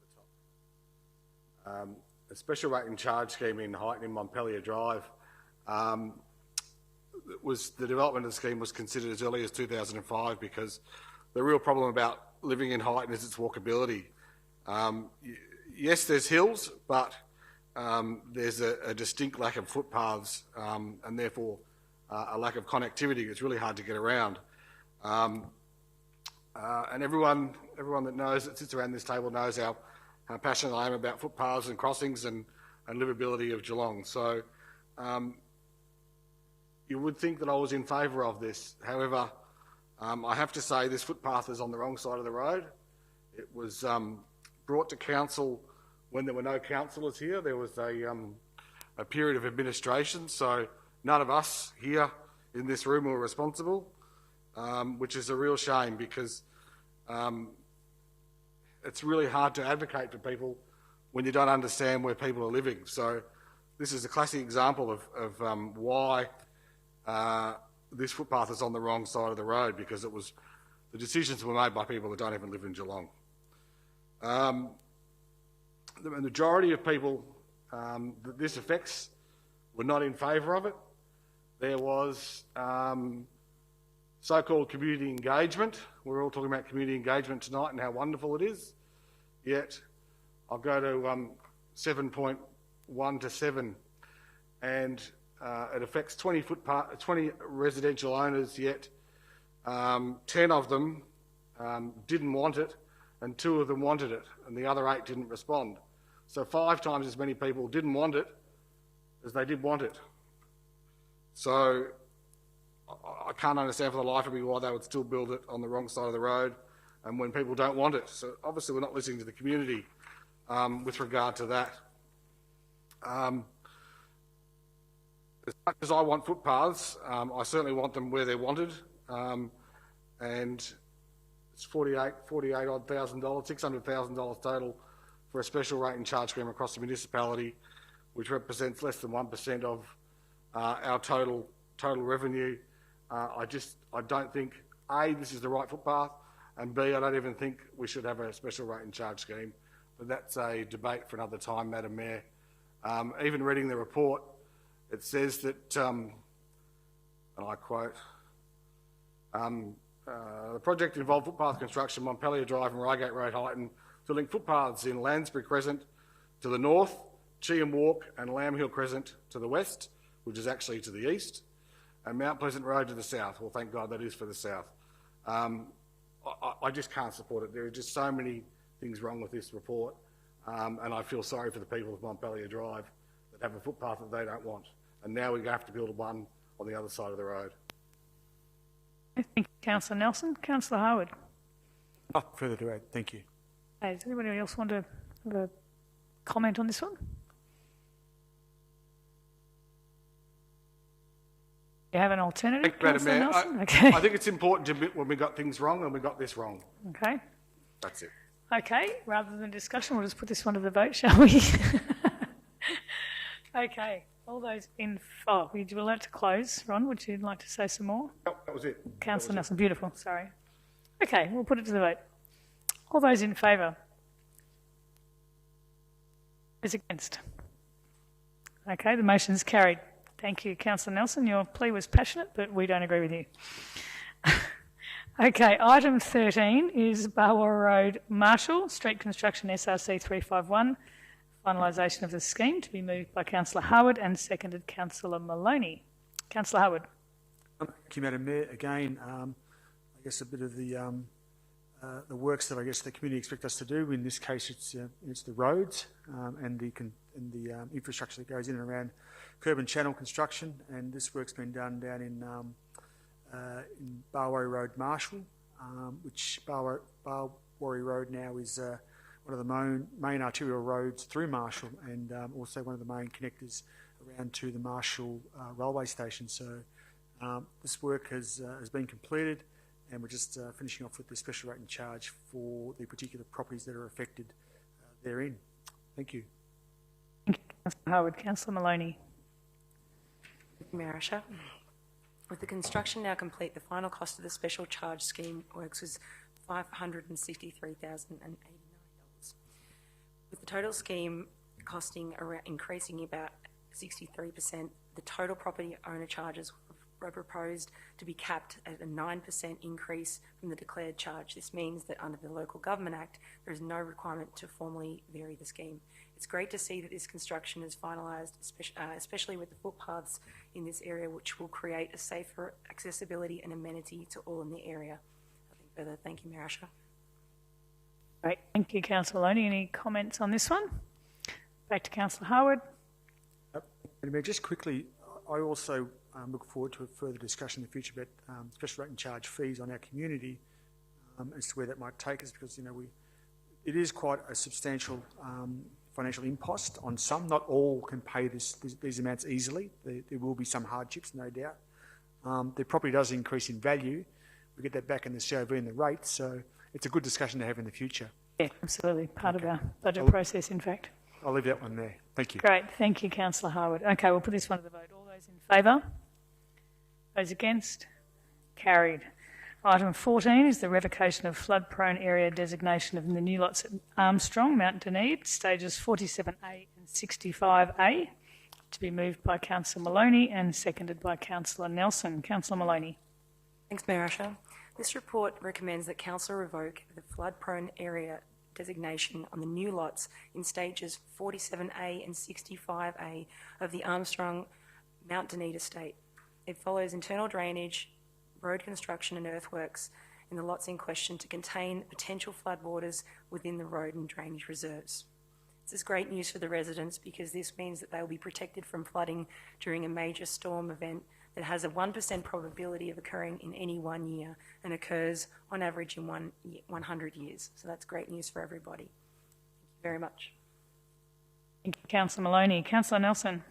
the top. A special rate and charge scheme in Heighton in Montpellier Drive. The development of the scheme was considered as early as 2005 because the real problem about living in Heighton is its walkability. Yes, there's hills, but there's a distinct lack of footpaths and therefore a lack of connectivity. It's really hard to get around. And everyone that knows, that sits around this table, knows how passionate I am about footpaths and crossings and livability of Geelong. So you would think that I was in favour of this. However, I have to say this footpath is on the wrong side of the road. It was brought to council when there were no councillors here. There was a period of administration, so none of us here in this room were responsible, which is a real shame because it's really hard to advocate for people when you don't understand where people are living. So this is a classic example of why this footpath is on the wrong side of the road, because the decisions were made by people that don't even live in Geelong. The majority of people that this affects were not in favour of it. There was so-called community engagement. We're all talking about community engagement tonight and how wonderful it is. Yet, I'll go to 7.1 to 7, and it affects 20 residential owners, yet 10 of them didn't want it, and 2 of them wanted it, and the other 8 didn't respond. So 5 times as many people didn't want it as they did want it. So I can't understand for the life of me why they would still build it on the wrong side of the road and when people don't want it. So obviously we're not listening to the community with regard to that. As much as I want footpaths, I certainly want them where they're wanted, and it's $48,000, $600,000 total for a special rate and charge scheme across the municipality, which represents less than 1% of our total revenue. I don't think, A, this is the right footpath, and B, I don't even think we should have a special rate and charge scheme. But that's a debate for another time, Madam Mayor. Even reading the report, it says that, and I quote, the project involved footpath construction, Montpellier Drive and Reigate Road, Heighton, to link footpaths in Lansbury Crescent to the north, Cheam Walk and Lamb Hill Crescent to the west, which is actually to the east, and Mount Pleasant Road to the south. Well, thank God that is for the south. I just can't support it. There are just so many things wrong with this report, and I feel sorry for the people of Montpellier Drive that have a footpath that they don't want. And now we have to build one on the other side of the road. Thank you, Councillor Nelson. Councillor Harwood. Nothing further to add. Thank you. Hey, does anybody else want to have a comment on this one? You have an alternative, Councillor Nelson? Okay. I think it's important to admit when we got things wrong, and we got this wrong. Okay. That's it. Okay, rather than discussion, we'll just put this one to the vote, shall we? Okay, all those in... Oh, would you like to close? Ron, would you like to say some more? No, that was it. Councillor Nelson, beautiful, sorry. Okay, we'll put it to the vote. All those in favour? Those against? Okay, the motion is carried. Thank you, Councillor Nelson. Your plea was passionate, but we don't agree with you. Okay, item 13 is Barwin Road Marshall, Street Construction SRC 351, finalisation of the scheme, to be moved by Councillor Harwood and seconded Councillor Maloney. Councillor Harwood. Thank you, Madam Mayor. Again, I guess a bit of the works that I guess the community expect us to do. In this case, it's the roads and the infrastructure that goes in and around curb and channel construction. And this work's been done down in Barwin Road Marshall, which Barwin Road now is one of the main arterial roads through Marshall, and also one of the main connectors around to the Marshall railway station. So this work has been completed, and we're just finishing off with the special rate and charge for the particular properties that are affected therein. Thank you. Thank you, Councillor Harwood. Councillor Maloney. Thank you, Mayor Asher. With the construction now complete, the final cost of the special charge scheme works was $563,089. With the total scheme costing increasing about 63%, the total property owner charges were proposed to be capped at a 9% increase from the declared charge. This means that under the Local Government Act, there is no requirement to formally vary the scheme. It's great to see that this construction is finalised, especially with the footpaths in this area, which will create a safer accessibility and amenity to all in the area. Nothing further. Thank you, Mayor Asher. Great. Thank you, Councillor Maloney. Any comments on this one? Back to Councillor Harwood. Just quickly, I also look forward to a further discussion in the future about special rate and charge fees on our community as to where that might take us, because it is quite a substantial financial impost on some. Not all can pay these amounts easily. There will be some hardships, no doubt. The property does increase in value. We get that back in the COV and the rates, so it's a good discussion to have in the future. Yeah, absolutely. Part of our budget process, in fact. I'll leave that one there. Thank you. Great. Thank you, Councillor Harwood. Okay, we'll put this one to the vote. All those in favour? Those against? Carried. Item 14 is the revocation of flood-prone area designation of the new lots at Armstrong, Mount Dunedin, stages 47A and 65A, to be moved by Councillor Maloney and seconded by Councillor Nelson. Councillor Maloney. Thanks, Mayor Asher. This report recommends that Council revoke the flood-prone area designation on the new lots in stages 47A and 65A of the Armstrong Mount Dunedin estate. It follows internal drainage, road construction and earthworks in the lots in question to contain potential floodwaters within the road and drainage reserves. This is great news for the residents because this means that they will be protected from flooding during a major storm event that has a 1% probability of occurring in any 1 year and occurs on average in 100 years. So that's great news for everybody. Thank you very much. Thank you, Councillor Maloney. Councillor Nelson.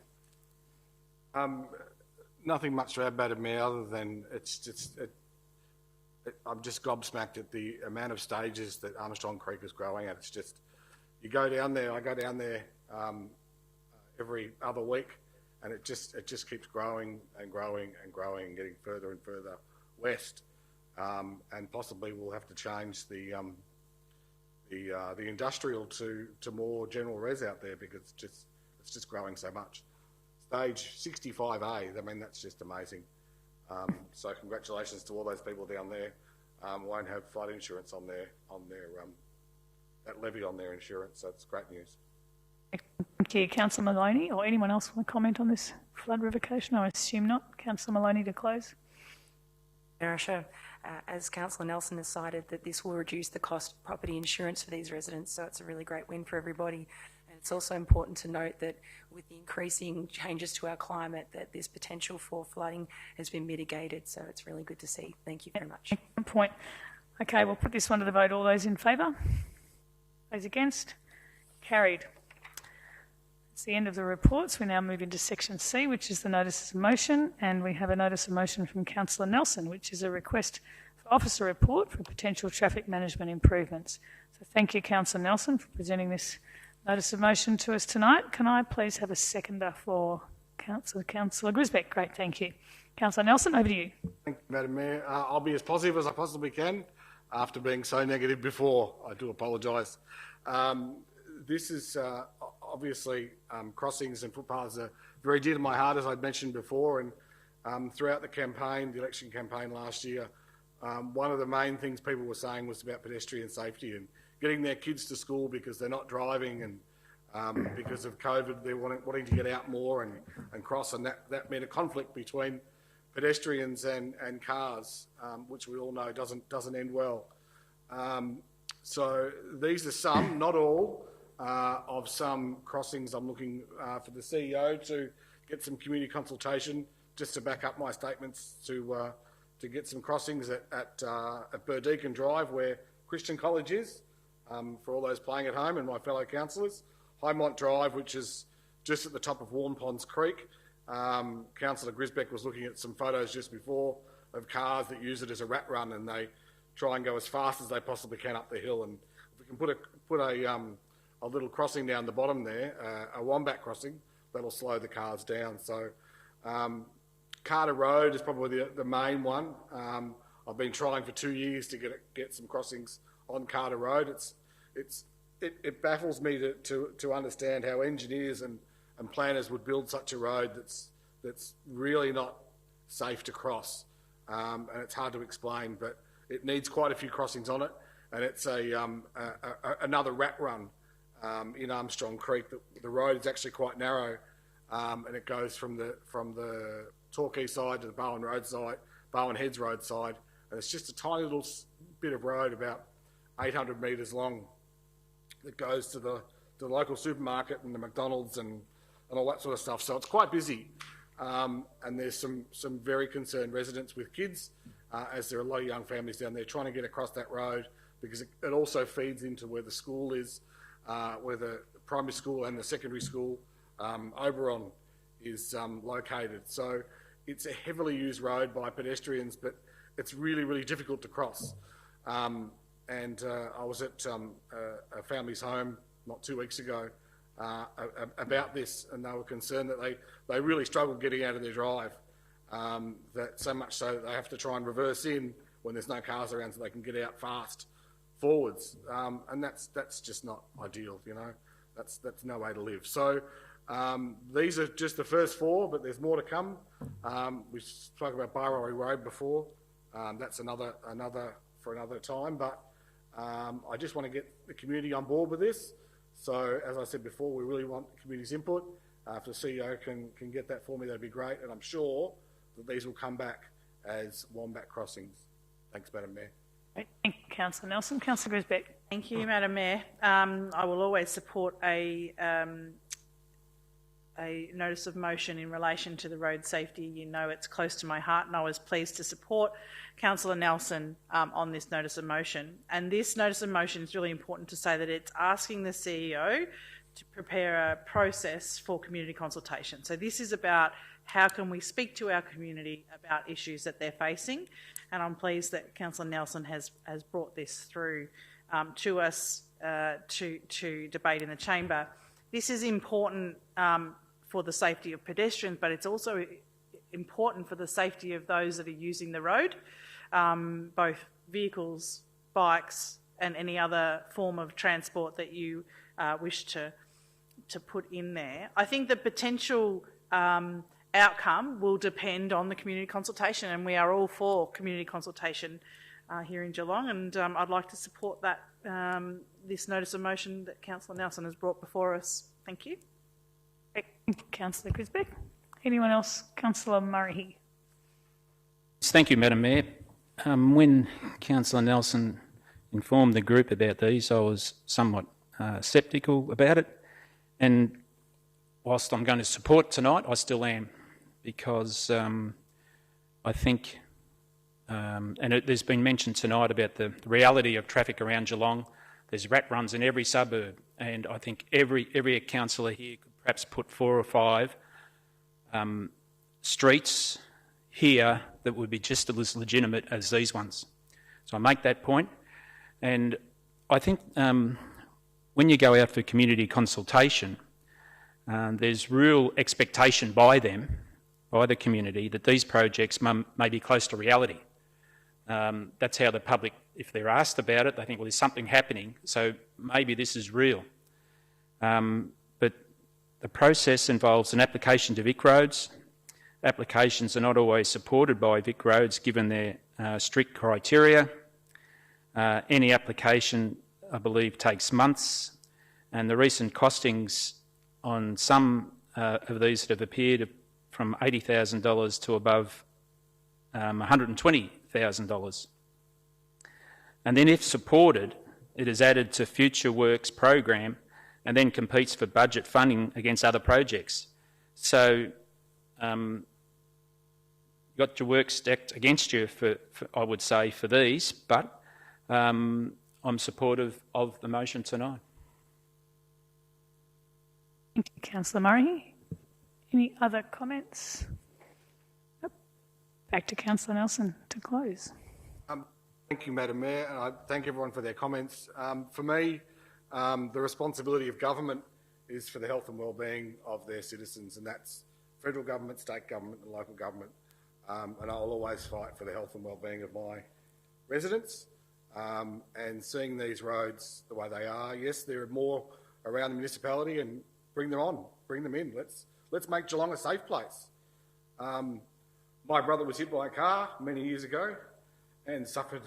Nothing much to add, Madam Mayor, other than I'm just gobsmacked at the amount of stages that Armstrong Creek is growing at. It's just, you go down there, I go down there every other week, and it just keeps growing and growing and growing and getting further and further west. And possibly we'll have to change the industrial to more general res out there because it's just growing so much. Stage 65A, I mean, that's just amazing. So congratulations to all those people down there. Won't have flood insurance on their that levy on their insurance, so it's great news. Thank you, Councillor Maloney, or anyone else want to comment on this flood revocation? I assume not. Councillor Maloney to close. Mayor Asher, as Councillor Nelson has cited, that this will reduce the cost of property insurance for these residents, so it's a really great win for everybody. And it's also important to note that with the increasing changes to our climate, that this potential for flooding has been mitigated, so it's really good to see. Thank you very much. Good point. Okay, we'll put this one to the vote. All those in favour? Those against? Carried. It's the end of the reports. We now move into section C, which is the notices of motion, and we have a notice of motion from Councillor Nelson, which is a request for officer report for potential traffic management improvements. So thank you, Councillor Nelson, for presenting this notice of motion to us tonight. Can I please have a seconder for Councillor Grisbeck? Great, thank you. Councillor Nelson, over to you. Thank you, Madam Mayor. I'll be as positive as I possibly can after being so negative before. I do apologise. This is obviously crossings and footpaths are very dear to my heart, as I'd mentioned before, and throughout the campaign, the election campaign last year, one of the main things people were saying was about pedestrian safety and getting their kids to school because they're not driving, and because of COVID they're wanting to get out more and cross, and that meant a conflict between pedestrians and cars, which we all know doesn't end well. So these are some, not all, of some crossings. I'm looking for the CEO to get some community consultation just to back up my statements to get some crossings at Burdekin Drive, where Christian College is, for all those playing at home and my fellow councillors. Highmont Drive, which is just at the top of Warm Ponds Creek. Councillor Grisbeck was looking at some photos just before of cars that use it as a rat run, and they try and go as fast as they possibly can up the hill. And if we can put a little crossing down the bottom there, a wombat crossing, that'll slow the cars down. So Carter Road is probably the main one. I've been trying for 2 years to get some crossings on Carter Road. It baffles me to understand how engineers and planners would build such a road that's really not safe to cross, and it's hard to explain, but it needs quite a few crossings on it, and it's another rat run in Armstrong Creek. The road is actually quite narrow, and it goes from the Torquay side to the Barwin Heads Road side, and it's just a tiny little bit of road about 800 metres long that goes to the local supermarket and the McDonald's and all that sort of stuff. So it's quite busy, and there's some very concerned residents with kids, as there are a lot of young families down there trying to get across that road, because it also feeds into where the school is, where the primary school and the secondary school, Oberon, is located. So it's a heavily used road by pedestrians, but it's really, really difficult to cross. And I was at a family's home not 2 weeks ago, about this, and they were concerned that they really struggled getting out of their drive, that so much so that they have to try and reverse in when there's no cars around so they can get out fast forwards, and that's just not ideal, you know. That's no way to live. So these are just the first 4, but there's more to come. We spoke about Barwin Road before. That's another for another time, but I just want to get the community on board with this. So as I said before, we really want the community's input. If the CEO can get that for me, that'd be great, and I'm sure that these will come back as Wombat crossings. Thanks, Madam Mayor. Thank you, Councillor Nelson. Councillor Grisbeck. Thank you, Madam Mayor. I will always support a notice of motion in relation to the road safety. You know it's close to my heart, and I was pleased to support Councillor Nelson on this notice of motion. And this notice of motion is really important to say that it's asking the CEO to prepare a process for community consultation. So this is about how can we speak to our community about issues that they're facing, and I'm pleased that Councillor Nelson has brought this through to us to debate in the chamber. This is important for the safety of pedestrians, but it's also important for the safety of those that are using the road, both vehicles, bikes, and any other form of transport that you wish to put in there. I think the potential outcome will depend on the community consultation, and we are all for community consultation here in Geelong, and I'd like to support that this notice of motion that Councillor Nelson has brought before us. Thank you. Councillor Grisbeck. Anyone else? Councillor Murray. Thank you, Madam Mayor. When Councillor Nelson informed the group about these, I was somewhat sceptical about it, and whilst I'm going to support tonight, I still am, because I think, there's been mentioned tonight about the reality of traffic around Geelong. There's rat runs in every suburb, and I think every councillor here could perhaps put 4 or 5 streets here that would be just as legitimate as these ones. So I make that point, and I think when you go out for community consultation, there's real expectation by them, by the community, that these projects may be close to reality. That's how the public, if they're asked about it, they think, well, there's something happening, so maybe this is real. But the process involves an application to Vic Roads. Applications are not always supported by Vic Roads given their strict criteria. Any application, I believe, takes months, and the recent costings on some of these that have appeared from $80,000 to above $120,000. And then if supported, it is added to Future Works program and then competes for budget funding against other projects. So you've got your work stacked against you, for I would say, for these, but I'm supportive of the motion tonight. Thank you, Councillor Murray. Any other comments? Nope. Back to Councillor Nelson to close. Thank you, Madam Mayor, and I thank everyone for their comments. For me, the responsibility of government is for the health and wellbeing of their citizens, and that's federal government, state government and local government. And I'll always fight for the health and wellbeing of my residents. And seeing these roads the way they are, yes, there are more around the municipality, and bring them on, bring them in. Let's make Geelong a safe place. My brother was hit by a car many years ago and suffered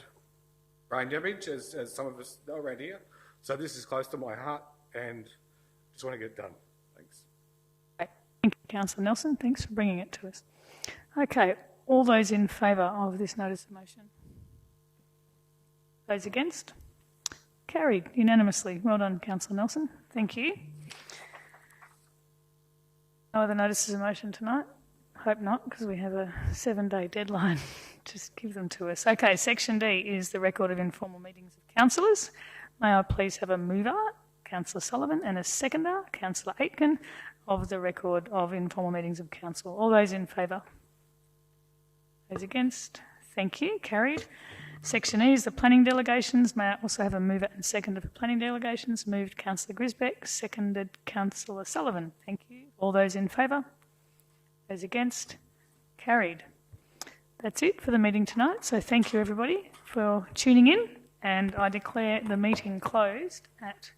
brain damage, as some of us know around here. So this is close to my heart, and just want to get it done. Thanks. Thank you, Councillor Nelson. Thanks for bringing it to us. Okay, all those in favour of this notice of motion? Those against? Carried unanimously. Well done, Councillor Nelson. Thank you. No other notices of motion tonight? Hope not, because we have a 7-day deadline. Just give them to us. Okay, Section D is the record of informal meetings of councillors. May I please have a mover, Councillor Sullivan, and a seconder, Councillor Aitken, of the record of informal meetings of council. All those in favour? Those against? Thank you. Carried. Section E is the planning delegations. May I also have a mover and seconder for planning delegations? Moved Councillor Grisbeck, seconded Councillor Sullivan. Thank you. All those in favour? Those against? Carried. That's it for the meeting tonight. So thank you everybody for tuning in, and I declare the meeting closed at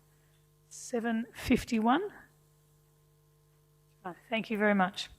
7:51. Thank you very much.